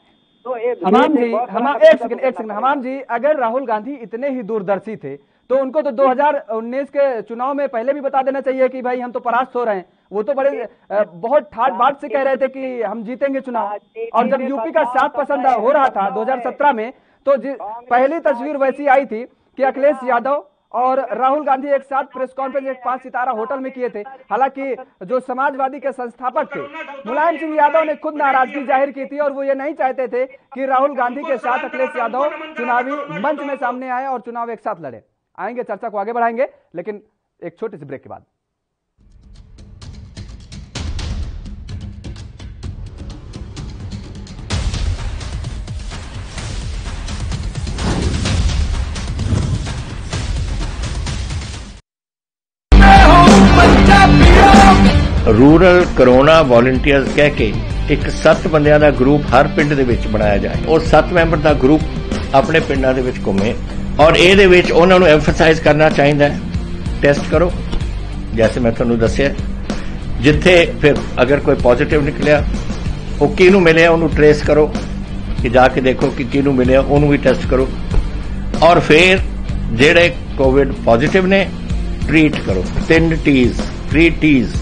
तो एक सेकंड हमाम जी, अगर राहुल गांधी इतने ही दूरदर्शी थे तो उनको तो 2019 के चुनाव में पहले भी बता देना चाहिए कि भाई हम तो परास्त हो रहे हैं। वो तो बड़े बहुत ठाट बाट से कह रहे थे कि हम जीतेंगे चुनाव, और जब यूपी का 7% हो रहा था 2017 में तो पहली तस्वीर वैसी आई थी कि अखिलेश यादव और राहुल गांधी एक साथ प्रेस कॉन्फ्रेंस एक 5 सितारा होटल में किए थे। हालांकि जो समाजवादी के संस्थापक थे मुलायम सिंह यादव ने खुद नाराजगी जाहिर की थी और वो ये नहीं चाहते थे कि राहुल गांधी के साथ अखिलेश यादव चुनावी मंच में सामने आए और चुनाव एक साथ लड़े। आएंगे, चर्चा को आगे बढ़ाएंगे, लेकिन एक छोटे से ब्रेक के बाद। रूरल कोरोना वॉलंटियर्स कह के एक 7 ਬੰਦਿਆਂ ਦਾ ਗਰੁੱਪ ਹਰ ਪਿੰਡ ਦੇ ਵਿੱਚ ਬਣਾਇਆ ਜਾਏ। ਉਹ 7 ਮੈਂਬਰ ਦਾ ਗਰੁੱਪ ਆਪਣੇ ਪਿੰਡਾਂ ਦੇ ਵਿੱਚ ਘੁੰਮੇ ਔਰ ਇਹਦੇ ਵਿੱਚ ਉਹਨਾਂ ਨੂੰ ਐਮਫਸਾਈਜ਼ ਕਰਨਾ ਚਾਹੀਦਾ ਹੈ, ਟੈਸਟ ਕਰੋ जैसे मैं ਤੁਹਾਨੂੰ ਦੱਸਿਆ, ਜਿੱਥੇ ਫਿਰ ਅਗਰ ਕੋਈ ਪੋਜ਼ਿਟਿਵ ਨਿਕਲਿਆ ਉਹ ਕਿਹਨੂੰ ਮਿਲਿਆ ਉਹਨੂੰ ਟ੍ਰੇਸ ਕਰੋ ਕਿ ਜਾ ਕੇ ਦੇਖੋ ਕਿ ਕਿਹਨੂੰ ਮਿਲਿਆ ਉਹਨੂੰ ਵੀ ਟੈਸਟ ਕਰੋ ਔਰ ਫਿਰ ਜਿਹੜੇ ਕੋਵਿਡ ਪੋਜ਼ਿਟਿਵ ਨੇ ट्रीट करो। 3 T's, 3 T's,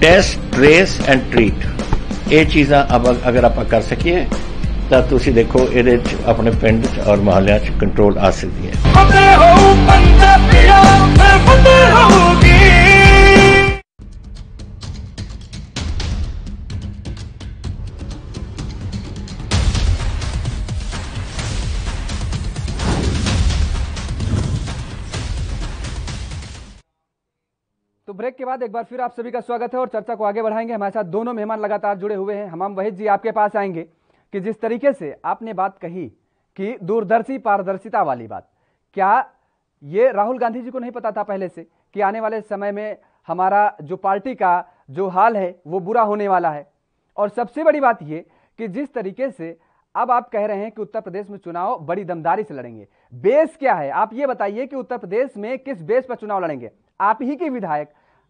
test trace and treat. ये चीज़ां अब अगर आप कर सकिए तो तुसी देखो ये अपने पिंड और मोहल्ले कंट्रोल आ सकती है। तो ब्रेक के बाद एक बार फिर आप सभी का स्वागत है और चर्चा को आगे बढ़ाएंगे। हमारे साथ दोनों मेहमान लगातार जुड़े हुए हैं। हमाम वहीद जी, आपके पास आएंगे कि जिस तरीके से आपने बात कही कि दूरदर्शी पारदर्शिता वाली बात, क्या ये राहुल गांधी जी को नहीं पता था पहले से कि आने वाले समय में हमारा जो पार्टी का जो हाल है वो बुरा होने वाला है? और सबसे बड़ी बात ये कि जिस तरीके से अब आप कह रहे हैं कि उत्तर प्रदेश में चुनाव बड़ी दमदारी से लड़ेंगे, बेस क्या है? आप ये बताइए कि उत्तर प्रदेश में किस बेस पर चुनाव लड़ेंगे? आप ही के विधायक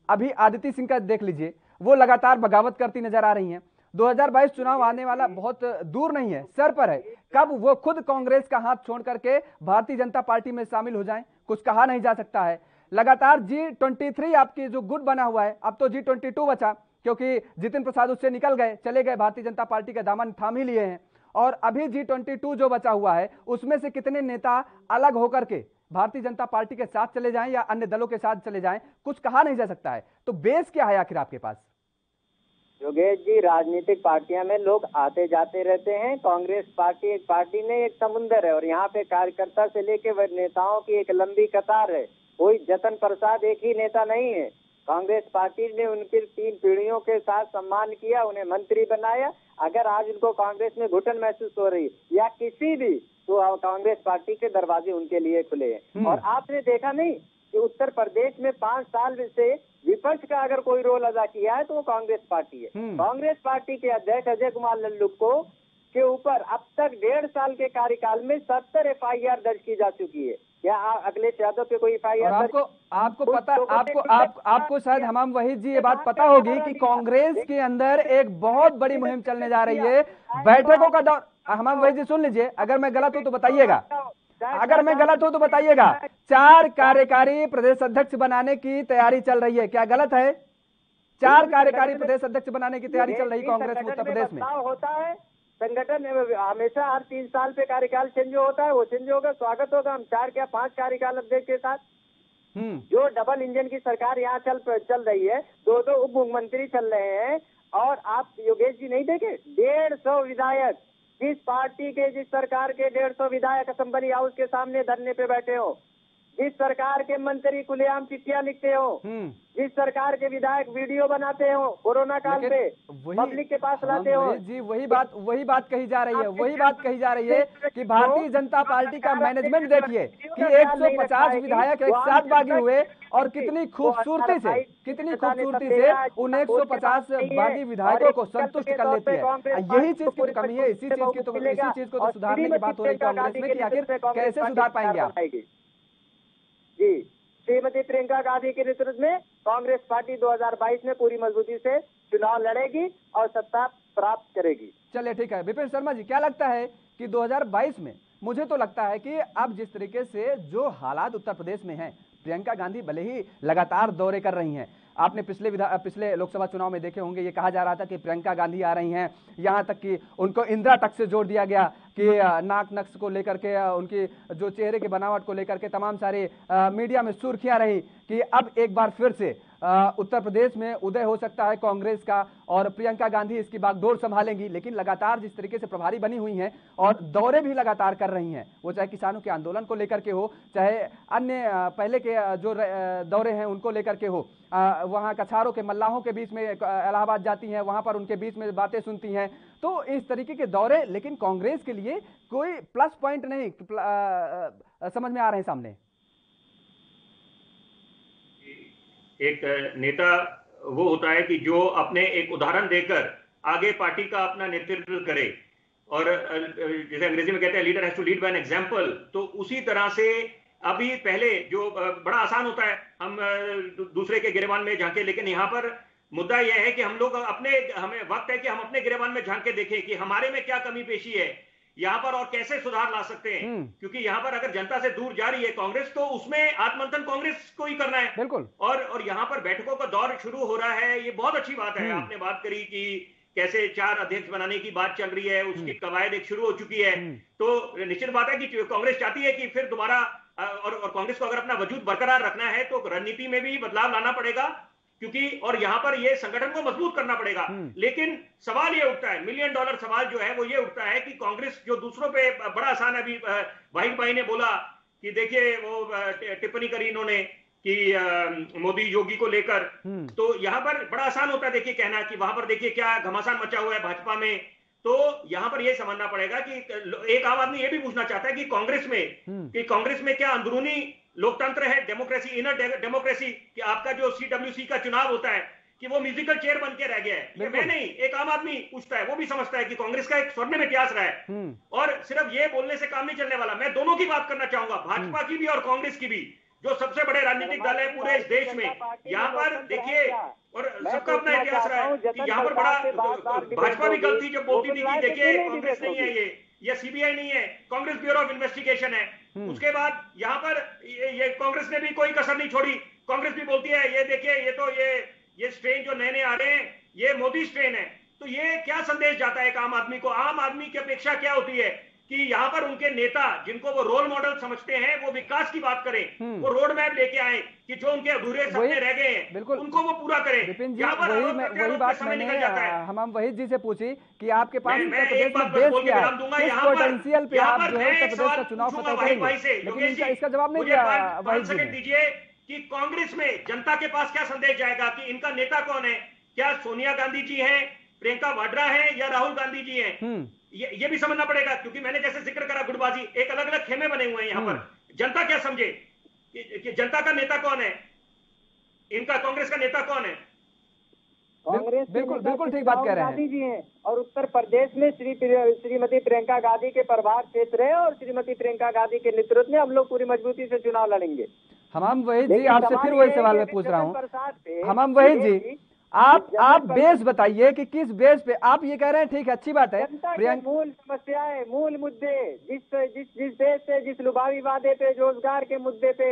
अभी आदित्य सिंह का देख लीजिए, वो लगातार बगावत करती नजर आ रही हैं। 2022 चुनाव आने वाला बहुत दूर नहीं है, सर पर है। कब वो खुद कांग्रेस का हाथ छोड़ करके भारतीय जनता पार्टी में शामिल हो जाएं, कुछ कहा नहीं जा सकता है। लगातार G23 आपकी जो गुट बना हुआ है, अब तो G22 बचा, क्योंकि जितिन प्रसाद उससे निकल गए, चले गए, भारतीय जनता पार्टी का दामन थाम ही लिए हैं। और अभी G22 जो बचा हुआ है, उसमें से कितने नेता अलग होकर के भारतीय जनता पार्टी के साथ चले जाएं या अन्य दलों के साथ चले जाएं, कुछ कहा नहीं जा सकता है। तो बेस क्या है आखिर आपके पास? योगेश जी, राजनीतिक पार्टियां में लोग आते जाते रहते हैं। कांग्रेस पार्टी एक पार्टी नहीं, एक समुंदर है, और यहाँ पे कार्यकर्ता से लेके नेताओं की एक लंबी कतार है। कोई जतन प्रसाद एक ही नेता नहीं है। कांग्रेस पार्टी ने उनकी 3 पीढ़ियों के साथ सम्मान किया, उन्हें मंत्री बनाया। अगर आज उनको कांग्रेस में घुटन महसूस हो रही या किसी भी, तो कांग्रेस पार्टी के दरवाजे उनके लिए खुले हैं। और आपने देखा नहीं कि उत्तर प्रदेश में 5 साल से विपक्ष का अगर कोई रोल अदा किया है तो वो कांग्रेस पार्टी है। कांग्रेस पार्टी के अध्यक्ष अजय कुमार लल्लू के ऊपर अब तक 1.5 साल के कार्यकाल में 70 FIR दर्ज की जा चुकी है। क्या अखिलेश यादव पे कोई FIR? आपको शायद हमाम वहीद जी ये बात पता होगी कि कांग्रेस के अंदर एक बहुत बड़ी मुहिम चलने जा रही है, बैठकों का दौर। हमाम वहीद जी सुन लीजिए, अगर मैं गलत हूं तो बताइएगा, अगर मैं गलत हूं तो बताइएगा। 4 कार्यकारी प्रदेश अध्यक्ष बनाने की तैयारी चल रही है, क्या गलत है? 4 कार्यकारी प्रदेश अध्यक्ष बनाने की तैयारी चल रही है कांग्रेस में उत्तर प्रदेश में। होता है संगठन हमेशा हर 3 साल पे कार्यकाल चेंज होता है, वो चेंज होगा, स्वागत होगा। हम 4 क्या 5 कार्यकाल अध्यक्ष के साथ जो डबल इंजन की सरकार यहाँ चल रही है, 2 उप मुख्यमंत्री चल रहे हैं। और आप योगेश जी नहीं देखे 150 विधायक, जिस पार्टी के, जिस सरकार के 150 विधायक असेंबली हाउस के सामने धरने पे बैठे हो, जिस सरकार के मंत्री खुलेआम चिट्ठियां लिखते हो, जिस सरकार के विधायक वीडियो बनाते हो कोरोना काल पे पब्लिक के पास लाते हो जी, वही बात कही जा रही है, वही बात कही जा रही है कि भारतीय जनता पार्टी का मैनेजमेंट देखिए कि 150 विधायक एक साथ बागी हुए और कितनी खूबसूरती से उन 150 बागी विधायकों को संतुष्ट कर लेती है। यही चीज की कमी है, इसी चीज को सुधारने की बात हो रही है कांग्रेस में कि आखिर कैसे सुधार पाएंगे आप? जी, श्रीमती प्रियंका गांधी के नेतृत्व में कांग्रेस पार्टी 2022 में पूरी मजबूती से चुनाव लड़ेगी और सत्ता प्राप्त करेगी। चलिए ठीक है। विपिन शर्मा जी, क्या लगता है कि 2022 में, मुझे तो लगता है कि अब जिस तरीके से जो हालात उत्तर प्रदेश में हैं, प्रियंका गांधी भले ही लगातार दौरे कर रही हैं, आपने पिछले लोकसभा चुनाव में देखे होंगे, ये कहा जा रहा था कि प्रियंका गांधी आ रही हैं, यहाँ तक कि उनको इंदिरा टक से जोड़ दिया गया कि नाक नक्श को लेकर के, उनकी जो चेहरे की बनावट को लेकर के तमाम सारे मीडिया में सुर्खियां रही कि अब एक बार फिर से उत्तर प्रदेश में उदय हो सकता है कांग्रेस का और प्रियंका गांधी इसकी बागडोर संभालेंगी। लेकिन लगातार जिस तरीके से प्रभारी बनी हुई हैं और दौरे भी लगातार कर रही हैं, वो चाहे किसानों के आंदोलन को लेकर के हो, चाहे अन्य पहले के जो दौरे हैं उनको लेकर के हो, वहाँ कछारों के मल्लाहों के बीच में इलाहाबाद जाती हैं, वहां पर उनके बीच में बातें सुनती हैं। तो इस तरीके के दौरे लेकिन कांग्रेस के लिए कोई प्लस पॉइंट नहीं समझ में आ रहे हैं सामने। एक नेता वो होता है कि जो अपने एक उदाहरण देकर आगे पार्टी का अपना नेतृत्व करे, और जैसे अंग्रेजी में कहते हैं leader has to lead by an example. तो उसी तरह से अभी पहले जो बड़ा आसान होता है हम दूसरे के गिरेबान में झांके, लेकिन यहाँ पर मुद्दा यह है कि हम लोग हमें वक्त है कि हम अपने गिरेबान में झांक के देखें कि हमारे में क्या कमी पेशी है यहाँ पर और कैसे सुधार ला सकते हैं। क्योंकि यहाँ पर अगर जनता से दूर जा रही है कांग्रेस, तो उसमें आत्ममंथन कांग्रेस को ही करना है। बिल्कुल। और यहाँ पर बैठकों का दौर शुरू हो रहा है, ये बहुत अच्छी बात है। आपने बात करी कि कैसे 4 अध्यक्ष बनाने की बात चल रही है, उसकी कवायद एक शुरू हो चुकी है। तो निश्चित बात है कि कांग्रेस चाहती है कि फिर दोबारा, और कांग्रेस को अगर अपना वजूद बरकरार रखना है तो रणनीति में भी बदलाव लाना पड़ेगा, क्योंकि और यहां पर ये संगठन को मजबूत करना पड़ेगा। लेकिन सवाल ये उठता है, $1 मिलियन सवाल जो है वो ये उठता है कि कांग्रेस जो दूसरों पे बड़ा आसान है, अभी वाहिद भाई ने बोला कि देखिए वो टिप्पणी करी इन्होंने कि मोदी योगी को लेकर, तो यहां पर बड़ा आसान होता है देखिए कहना कि वहां पर देखिए क्या घमासान मचा हुआ है भाजपा में। तो यहां पर यह समझना पड़ेगा कि एक आम आदमी यह भी पूछना चाहता है कि कांग्रेस में क्या अंदरूनी लोकतंत्र है, डेमोक्रेसी, इनर डेमोक्रेसी, कि आपका जो CWC का चुनाव होता है कि वो म्यूजिकल चेयर बन के रह गया है। ये मैं नहीं, एक आम आदमी पूछता है, वो भी समझता है कि कांग्रेस का एक स्वर्णिम इतिहास रहा है और सिर्फ ये बोलने से काम नहीं चलने वाला। मैं दोनों की बात करना चाहूंगा, भाजपा की भी और कांग्रेस की भी, जो सबसे बड़े राजनीतिक दल है पूरे इस देश में। यहाँ पर देखिए, और सबका अपना इतिहास रहा है कि यहाँ पर बड़ा भाजपा भी गलती जब बोलती थी कि देखिए कांग्रेस नहीं है ये CBI नहीं है, कांग्रेस ब्यूरो ऑफ इन्वेस्टिगेशन है। उसके बाद यहाँ पर ये कांग्रेस ने भी कोई कसर नहीं छोड़ी। कांग्रेस भी बोलती है ये देखिए ये स्ट्रेन जो नए आ रहे हैं ये मोदी स्ट्रेन है। तो ये क्या संदेश जाता है एक आम आदमी को? आम आदमी की अपेक्षा क्या होती है कि यहाँ पर उनके नेता जिनको वो रोल मॉडल समझते हैं वो विकास की बात करें, वो रोड मैप लेके आए कि जो उनके अधूरे सपने रह गए हैं उनको वो पूरा करें। यहाँ पर वही बात मैंने हम वहीद जी से पूछी कि आपके पास पोटेंशियल पे आप जो है उत्तर प्रदेश का चुनाव फतह करेंगे, लेकिन इसका जवाब नहीं दिया वहीद जी ने। दीजिए कि कांग्रेस में जनता के पास क्या संदेश जाएगा कि इनका नेता कौन है? क्या सोनिया गांधी जी हैं, प्रियंका वाड्रा है या राहुल गांधी जी हैं? ये भी समझना पड़ेगा, क्योंकि मैंने जैसे जिक्र करा गुटबाजी, एक अलग अलग खेमे बने हुए हैं यहाँ पर। जनता क्या समझे कि जनता का नेता कौन है, इनका कांग्रेस का नेता कौन है? कांग्रेस बिल्कुल ठीक बात कह रहे हैं। गांधी जी हैं और उत्तर प्रदेश में श्रीमती प्रियंका गांधी के प्रभाव क्षेत्र है और श्रीमती प्रियंका गांधी के नेतृत्व में हम लोग पूरी मजबूती से चुनाव लड़ेंगे। हम वहीद जी आपसे फिर वही सवाल मैं पूछ रहा हूँ। हम वहीद जी आप बेस बताइए कि किस बेस पे आप ये कह रहे हैं, ठीक है अच्छी बात है, मूल समस्याएं, मूल मुद्दे, जिस बेस पे, जिस लुभावी वादे पे, रोजगार के मुद्दे पे,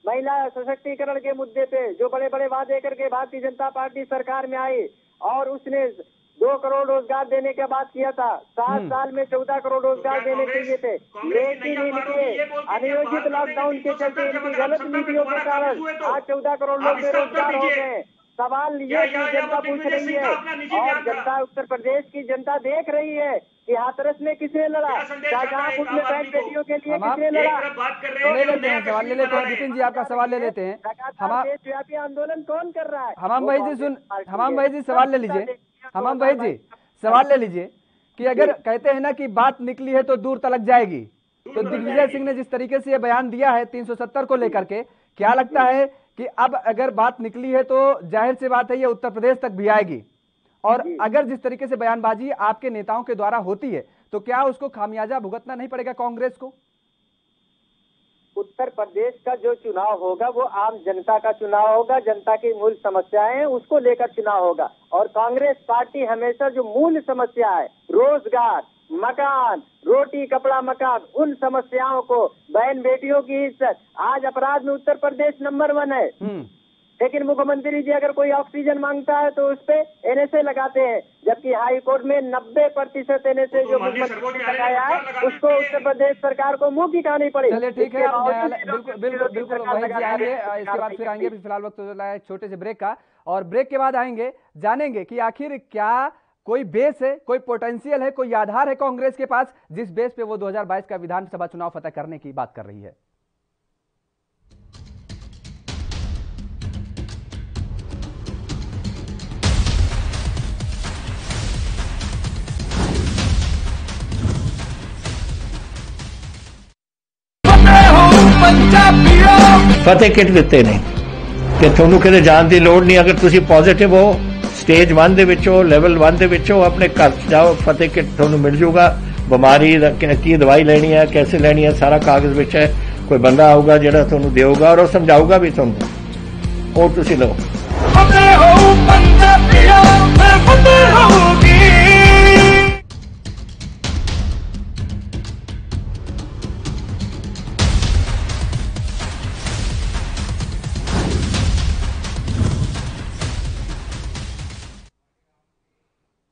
महिला सशक्तिकरण के मुद्दे पे जो बड़े बड़े वादे करके भारतीय जनता पार्टी सरकार में आई और उसने 2 करोड़ रोजगार देने का बात किया था, 7 साल में 14 करोड़ रोजगार देने चाहिए थे, लेकिन इनके अनियोजित लॉकडाउन के चलते इनकी गलत नीतियों के कारण आज 14 करोड़ लोग बेरोजगार हो गए। सवाल ये जनता पूछ रही है और जनता, उत्तर प्रदेश की जनता देख रही है कि हाथरस में किसने लड़ा, शाहजहांपुर में बहन बेटियों के लिए किसने लड़ा। ले लेते हैं सवाल, ले लेते हैं विपिन जी आपका सवाल ले लेते हैं। देशव्यापी आंदोलन कौन कर रहा है? हमाम भाई जी सवाल ले लीजिए। हमाम भाई जी सवाल ले लीजिए कि अगर कहते हैं ना कि बात निकली है तो दूर तलक जाएगी, तो दिग्विजय सिंह ने जिस तरीके से यह बयान दिया है 370 को लेकर के, क्या लगता है कि अब अगर बात निकली है तो जाहिर सी बात है ये उत्तर प्रदेश तक भी आएगी? और अगर जिस तरीके से बयानबाजी आपके नेताओं के द्वारा होती है तो क्या उसको खामियाजा भुगतना नहीं पड़ेगा कांग्रेस को? उत्तर प्रदेश का जो चुनाव होगा वो आम जनता का चुनाव होगा, जनता की मूल समस्याएं हैं उसको लेकर चुनाव होगा। और कांग्रेस पार्टी हमेशा जो मूल समस्या है, रोजगार, मकान, रोटी कपड़ा मकान, उन समस्याओं को, बहन बेटियों की इज्जत, आज अपराध में उत्तर प्रदेश नंबर 1 है, लेकिन मुख्यमंत्री जी अगर कोई ऑक्सीजन मांगता है तो उस पे NSA लगाते हैं, जबकि हाई कोर्ट में 90% NSA जो मुख्यमंत्री ने लगाया है उसको उत्तर प्रदेश सरकार को मुंह की कहानी पड़ी। चलिए ठीक है, बिल्कुल वही जी आएंगे, इसके बाद फिर आएंगे। फिलहाल वक्त है छोटे से ब्रेक का, और ब्रेक के बाद आएंगे, जानेंगे कि आखिर क्या कोई बेस है, कोई पोटेंशियल है, कोई आधार है कांग्रेस के पास जिस बेस पे वो 2022 का विधानसभा चुनाव फतह करने की बात कर रही है। फतेह किट ਦਿੱਤੇ ਨੇ ਕਿ ਤੁਹਾਨੂੰ ਕਿਤੇ ਜਾਣ ਦੀ ਲੋੜ ਨਹੀਂ। ਅਗਰ ਤੁਸੀਂ ਪੋਜ਼ਿਟਿਵ ਹੋ, ਸਟੇਜ 1 ਦੇ ਵਿੱਚ ਹੋ, ਲੈਵਲ 1 ਦੇ ਵਿੱਚ ਹੋ, ਆਪਣੇ ਘਰ ਜਾਓ, ਫਤਿਹ ਕਿਟ ਤੁਹਾਨੂੰ ਮਿਲ ਜੂਗਾ। ਬਿਮਾਰੀ ਦਾ ਕੀ ਦਵਾਈ ਲੈਣੀ ਹੈ, कैसे ਲੈਣੀ ਹੈ, ਸਾਰਾ ਕਾਗਜ਼ ਵਿੱਚ ਹੈ। ਕੋਈ ਬੰਦਾ ਆਊਗਾ ਜਿਹੜਾ ਤੁਹਾਨੂੰ ਦੇਊਗਾ ਔਰ ਉਹ ਸਮਝਾਊਗਾ ਵੀ ਤੁਹਾਨੂੰ, ਉਹ ਤੁਸੀਂ ਲਓ। ਫਤਿਹ ਹੋ ਪੰਜਾਬੀਓ, ਫਤਿਹ ਹੋਊਗੀ।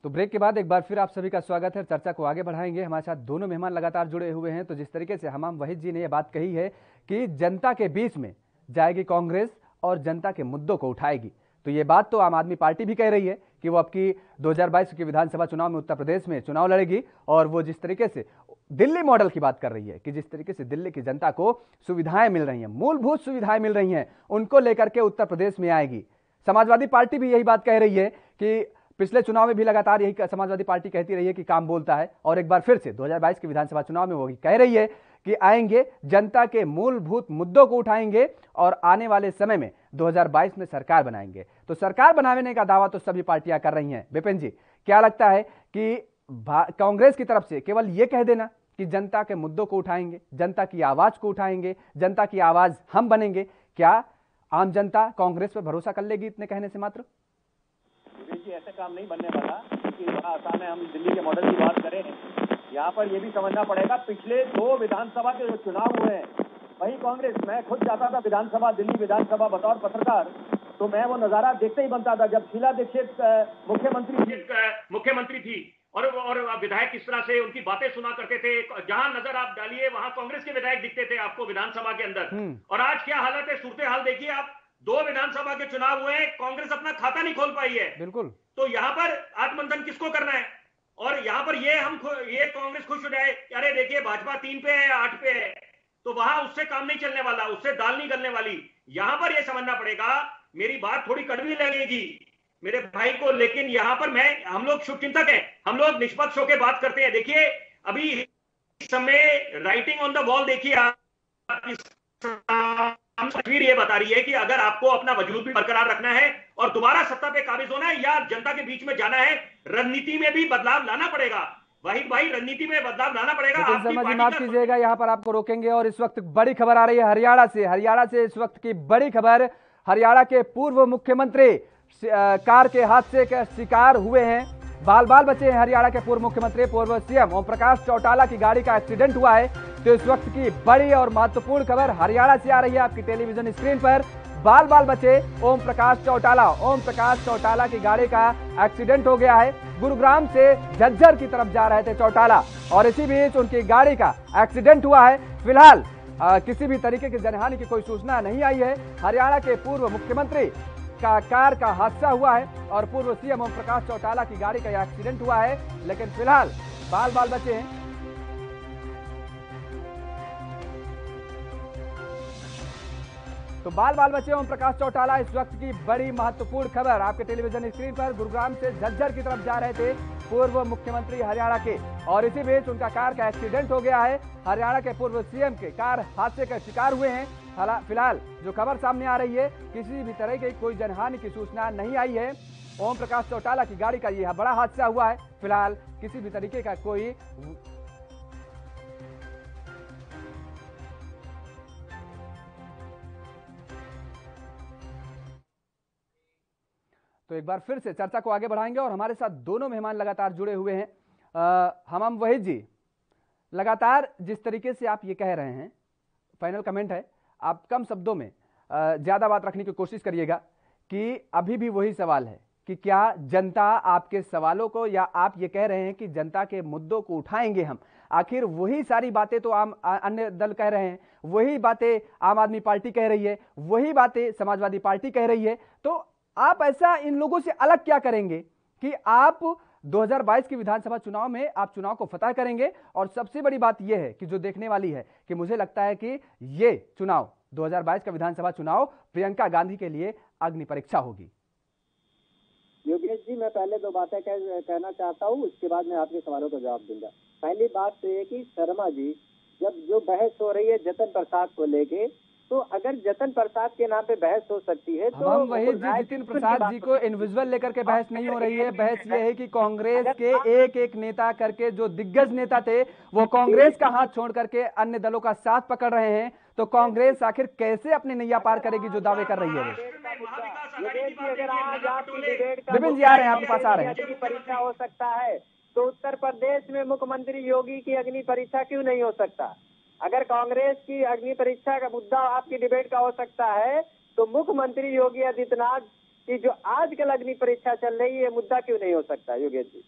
तो ब्रेक के बाद एक बार फिर आप सभी का स्वागत है। चर्चा को आगे बढ़ाएंगे। हमारे साथ दोनों मेहमान लगातार जुड़े हुए हैं। तो जिस तरीके से हमाम वहीद जी ने यह बात कही है कि जनता के बीच में जाएगी कांग्रेस और जनता के मुद्दों को उठाएगी, तो ये बात तो आम आदमी पार्टी भी कह रही है कि वो आपकी 2022 के विधानसभा चुनाव में उत्तर प्रदेश में चुनाव लड़ेगी और वो जिस तरीके से दिल्ली मॉडल की बात कर रही है कि जिस तरीके से दिल्ली की जनता को सुविधाएं मिल रही हैं, मूलभूत सुविधाएं मिल रही हैं, उनको लेकर के उत्तर प्रदेश में आएगी। समाजवादी पार्टी भी यही बात कह रही है कि पिछले चुनाव में भी लगातार यही समाजवादी पार्टी कहती रही है कि काम बोलता है, और एक बार फिर से 2022 के विधानसभा चुनाव में वो कह रही है कि आएंगे, जनता के मूलभूत मुद्दों को उठाएंगे और आने वाले समय में 2022 में सरकार बनाएंगे। तो सरकार बनाने का दावा तो सभी पार्टियां कर रही हैं। विपिन जी, क्या लगता है कि कांग्रेस की तरफ से केवल ये कह देना कि जनता के मुद्दों को उठाएंगे, जनता की आवाज को उठाएंगे, जनता की आवाज हम बनेंगे, क्या आम जनता कांग्रेस पर भरोसा कर लेगी इतने कहने से मात्र? जी, ऐसा काम नहीं बनने वाला, क्योंकि बड़ा आसान है। हम दिल्ली के मॉडल की बात करें, यहाँ पर ये भी समझना पड़ेगा, पिछले 2 विधानसभा के जो चुनाव हुए हैं वही कांग्रेस, मैं खुद जाता था विधानसभा, दिल्ली विधानसभा बतौर पत्रकार, तो मैं वो नजारा देखते ही बनता था जब शीला दीक्षित मुख्यमंत्री थी और विधायक किस तरह से उनकी बातें सुना करते थे। जहां नजर आप डालिए वहां कांग्रेस के विधायक दिखते थे आपको विधानसभा के अंदर। और आज क्या हालत है, सूरत हाल देखिए आप, 2 विधानसभा के चुनाव हुए, कांग्रेस अपना खाता नहीं खोल पाई है। बिल्कुल। तो यहाँ पर आत्ममंथन किसको करना है? और यहाँ पर ये कांग्रेस खुश हो जाए, अरे देखिए भाजपा 3 पे है, 8 पे है, तो वहां उससे काम नहीं चलने वाला, उससे दाल नहीं गलने वाली। यहाँ पर यह समझना पड़ेगा, मेरी बात थोड़ी कड़वी लगेगी मेरे भाई को, लेकिन यहाँ पर हम लोग शुभचिंतक हैं, हम लोग निष्पक्ष होकर बात करते हैं। देखिए अभी इस समय राइटिंग ऑन द वॉल देखिए आप, तस्वीर ये बता रही है कि अगर आपको अपना वजूद भी बरकरार रखना है और दोबारा सत्ता पे काबिज होना है या जनता के बीच में जाना है, रणनीति में भी बदलाव लाना पड़ेगा। वही भाई, रणनीति में बदलाव लाना पड़ेगा। माफ कीजिएगा, यहाँ पर आपको रोकेंगे। और इस वक्त बड़ी खबर आ रही है हरियाणा से इस वक्त की बड़ी खबर, हरियाणा के पूर्व मुख्यमंत्री कार के हादसे का शिकार हुए हैं, बाल बाल बचे हैं। हरियाणा के पूर्व मुख्यमंत्री, पूर्व सीएम ओम प्रकाश चौटाला की गाड़ी का एक्सीडेंट हुआ है। तो इस वक्त की बड़ी और महत्वपूर्ण खबर हरियाणा से आ रही है आपकी टेलीविजन स्क्रीन पर। बाल बाल बचे ओम प्रकाश चौटाला की गाड़ी का एक्सीडेंट हो गया है। गुरुग्राम से झज्जर की तरफ जा रहे थे चौटाला और इसी बीच उनकी गाड़ी का एक्सीडेंट हुआ है। फिलहाल किसी भी तरीके की जनहानि की कोई सूचना नहीं आई है। हरियाणा के पूर्व मुख्यमंत्री का कार का हादसा हुआ है और पूर्व सीएम ओम प्रकाश चौटाला की गाड़ी का एक्सीडेंट हुआ है, लेकिन फिलहाल बाल बाल बचे हैं। तो बाल बाल बचे ओम प्रकाश चौटाला, इस वक्त की बड़ी महत्वपूर्ण खबर आपके टेलीविजन स्क्रीन पर। गुरुग्राम से झज्जर की तरफ जा रहे थे पूर्व मुख्यमंत्री हरियाणा के और इसी बीच उनका कार का एक्सीडेंट हो गया है। हरियाणा के पूर्व सीएम के कार हादसे का शिकार हुए हैं। फिलहाल जो खबर सामने आ रही है, किसी भी तरह की कोई जनहानि की सूचना नहीं आई है। ओम प्रकाश चौटाला की गाड़ी का यह बड़ा हादसा हुआ है। फिलहाल किसी भी तरीके का कोई तो एक बार फिर से चर्चा को आगे बढ़ाएंगे और हमारे साथ दोनों मेहमान लगातार जुड़े हुए हैं। हमम वहीद जी, लगातार जिस तरीके से आप ये कह रहे हैं, फाइनल कमेंट है, आप कम शब्दों में ज्यादा बात रखने की कोशिश करिएगा कि अभी भी वही सवाल है कि क्या जनता आपके सवालों को, या आप ये कह रहे हैं कि जनता के मुद्दों को उठाएंगे हम, आखिर वही सारी बातें तो आम अन्य दल कह रहे हैं, वही बातें आम आदमी पार्टी कह रही है, वही बातें समाजवादी पार्टी कह रही है। तो आप ऐसा इन लोगों से अलग क्या करेंगे कि आप 2022 के विधानसभा चुनाव में आप चुनाव को फतह करेंगे? और सबसे बड़ी बात यह है कि जो देखने वाली है कि मुझे लगता है कि ये चुनाव 2022 का विधानसभा चुनाव प्रियंका गांधी के लिए अग्नि परीक्षा होगी। योगेश जी, मैं पहले 2 बातें कहना चाहता हूँ, उसके बाद मैं आपके सवालों का जवाब दूंगा। पहली बात तो ये कि शर्मा जी, जब जो बहस हो रही है जतन प्रसाद को लेके, तो अगर जतन प्रसाद के नाम पे बहस हो सकती है तो हम वही जतिन प्रसाद जी को इंडिविजुअल लेकर के बहस नहीं हो रही है। बहस ये है कि कांग्रेस के एक एक नेता करके जो दिग्गज नेता थे वो कांग्रेस का हाथ छोड़ करके अन्य दलों का साथ पकड़ रहे हैं। तो कांग्रेस आखिर कैसे अपनी नैया पार करेगी जो दावे कर रही है? विपिन जी आ रहे हैं, आपके पास आ रहे हैं। परीक्षा हो सकता है तो उत्तर प्रदेश में मुख्यमंत्री योगी की अग्नि परीक्षा क्यों नहीं हो सकता? अगर कांग्रेस की अग्नि परीक्षा का मुद्दा आपकी डिबेट का हो सकता है तो मुख्यमंत्री योगी आदित्यनाथ की जो आजकल अग्नि परीक्षा चल रही है मुद्दा क्यों नहीं हो सकता? योगेश जी,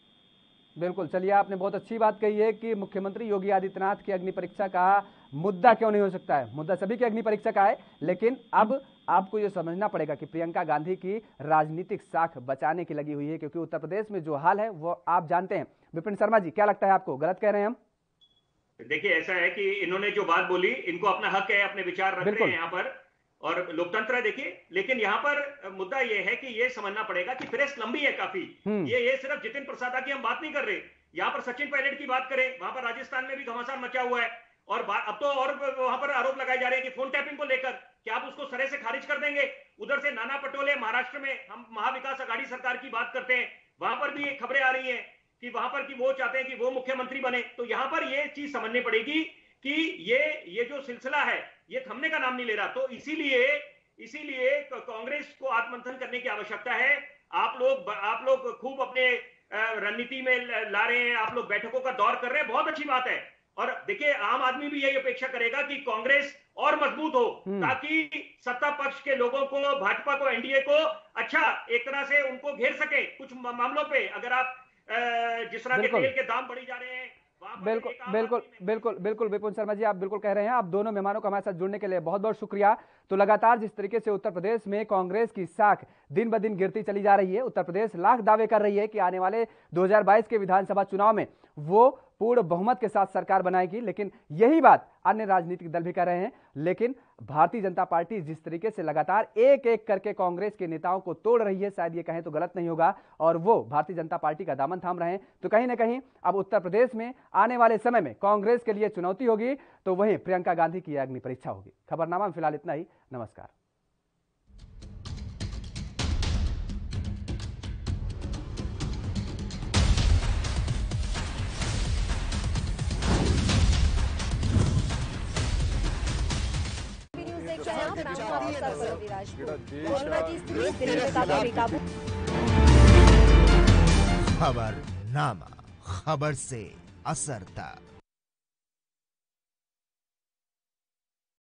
बिल्कुल, चलिए आपने बहुत अच्छी बात कही है कि मुख्यमंत्री योगी आदित्यनाथ की अग्नि परीक्षा का मुद्दा क्यों नहीं हो सकता है। मुद्दा सभी की अग्नि परीक्षा का है, लेकिन अब आपको ये समझना पड़ेगा कि प्रियंका गांधी की राजनीतिक साख बचाने की लगी हुई है, क्योंकि उत्तर प्रदेश में जो हाल है वो आप जानते हैं। विपिन शर्मा जी, क्या लगता है आपको, गलत कह रहे हैं हम? देखिए, ऐसा है कि इन्होंने जो बात बोली, इनको अपना हक है, अपने विचार रख रहे हैं यहाँ पर, और लोकतंत्र है देखिए, लेकिन यहाँ पर मुद्दा ये है कि ये समझना पड़ेगा कि प्रेस लंबी है काफी। ये सिर्फ जितिन प्रसाद की हम बात नहीं कर रहे, यहाँ पर सचिन पायलट की बात करें, वहां पर राजस्थान में भी घमासान मचा हुआ है, और अब तो और वहां पर आरोप लगाए जा रहे हैं कि फोन टैपिंग को लेकर, क्या आप उसको सरे से खारिज कर देंगे? उधर से नाना पटोले, महाराष्ट्र में हम महाविकास आघाड़ी सरकार की बात करते हैं, वहां पर भी खबरें आ रही है कि वहां पर कि वो चाहते हैं कि वो मुख्यमंत्री बने। तो यहां पर ये चीज समझनी पड़ेगी कि ये जो सिलसिला है ये थमने का नाम नहीं ले रहा। तो इसीलिए कांग्रेस को आत्ममंथन करने की आवश्यकता है। आप लोग खूब अपने रणनीति में ला रहे हैं, आप लोग बैठकों का दौर कर रहे हैं, बहुत अच्छी बात है। और देखिए, आम आदमी भी यही अपेक्षा करेगा कि कांग्रेस और मजबूत हो, ताकि सत्ता पक्ष के लोगों को, भाजपा को, एनडीए को अच्छा एक तरह से उनको घेर सके। कुछ मामलों पे अगर आप जिस तरह के तेल के दाम बढ़ी जा रहे हैं, बिल्कुल विपुल शर्मा जी, आप बिल्कुल कह रहे हैं। आप दोनों मेहमानों का हमारे साथ जुड़ने के लिए बहुत बहुत शुक्रिया। तो लगातार जिस तरीके से उत्तर प्रदेश में कांग्रेस की साख दिन ब दिन गिरती चली जा रही है, उत्तर प्रदेश लाख दावे कर रही है कि आने वाले 2022 के विधानसभा चुनाव में वो पूर्ण बहुमत के साथ सरकार बनाएगी, लेकिन यही बात अन्य राजनीतिक दल भी कर रहे हैं। लेकिन भारतीय जनता पार्टी जिस तरीके से लगातार एक एक करके कांग्रेस के नेताओं को तोड़ रही है, शायद ये कहें तो गलत नहीं होगा, और वो भारतीय जनता पार्टी का दामन थाम रहे हैं, तो कहीं ना कहीं अब उत्तर प्रदेश में आने वाले समय में कांग्रेस के लिए चुनौती होगी, तो वहीं प्रियंका गांधी की अग्नि परीक्षा होगी। खबरनामा में फिलहाल इतना ही। नमस्कार। खबरनामा, खबर से असर तक।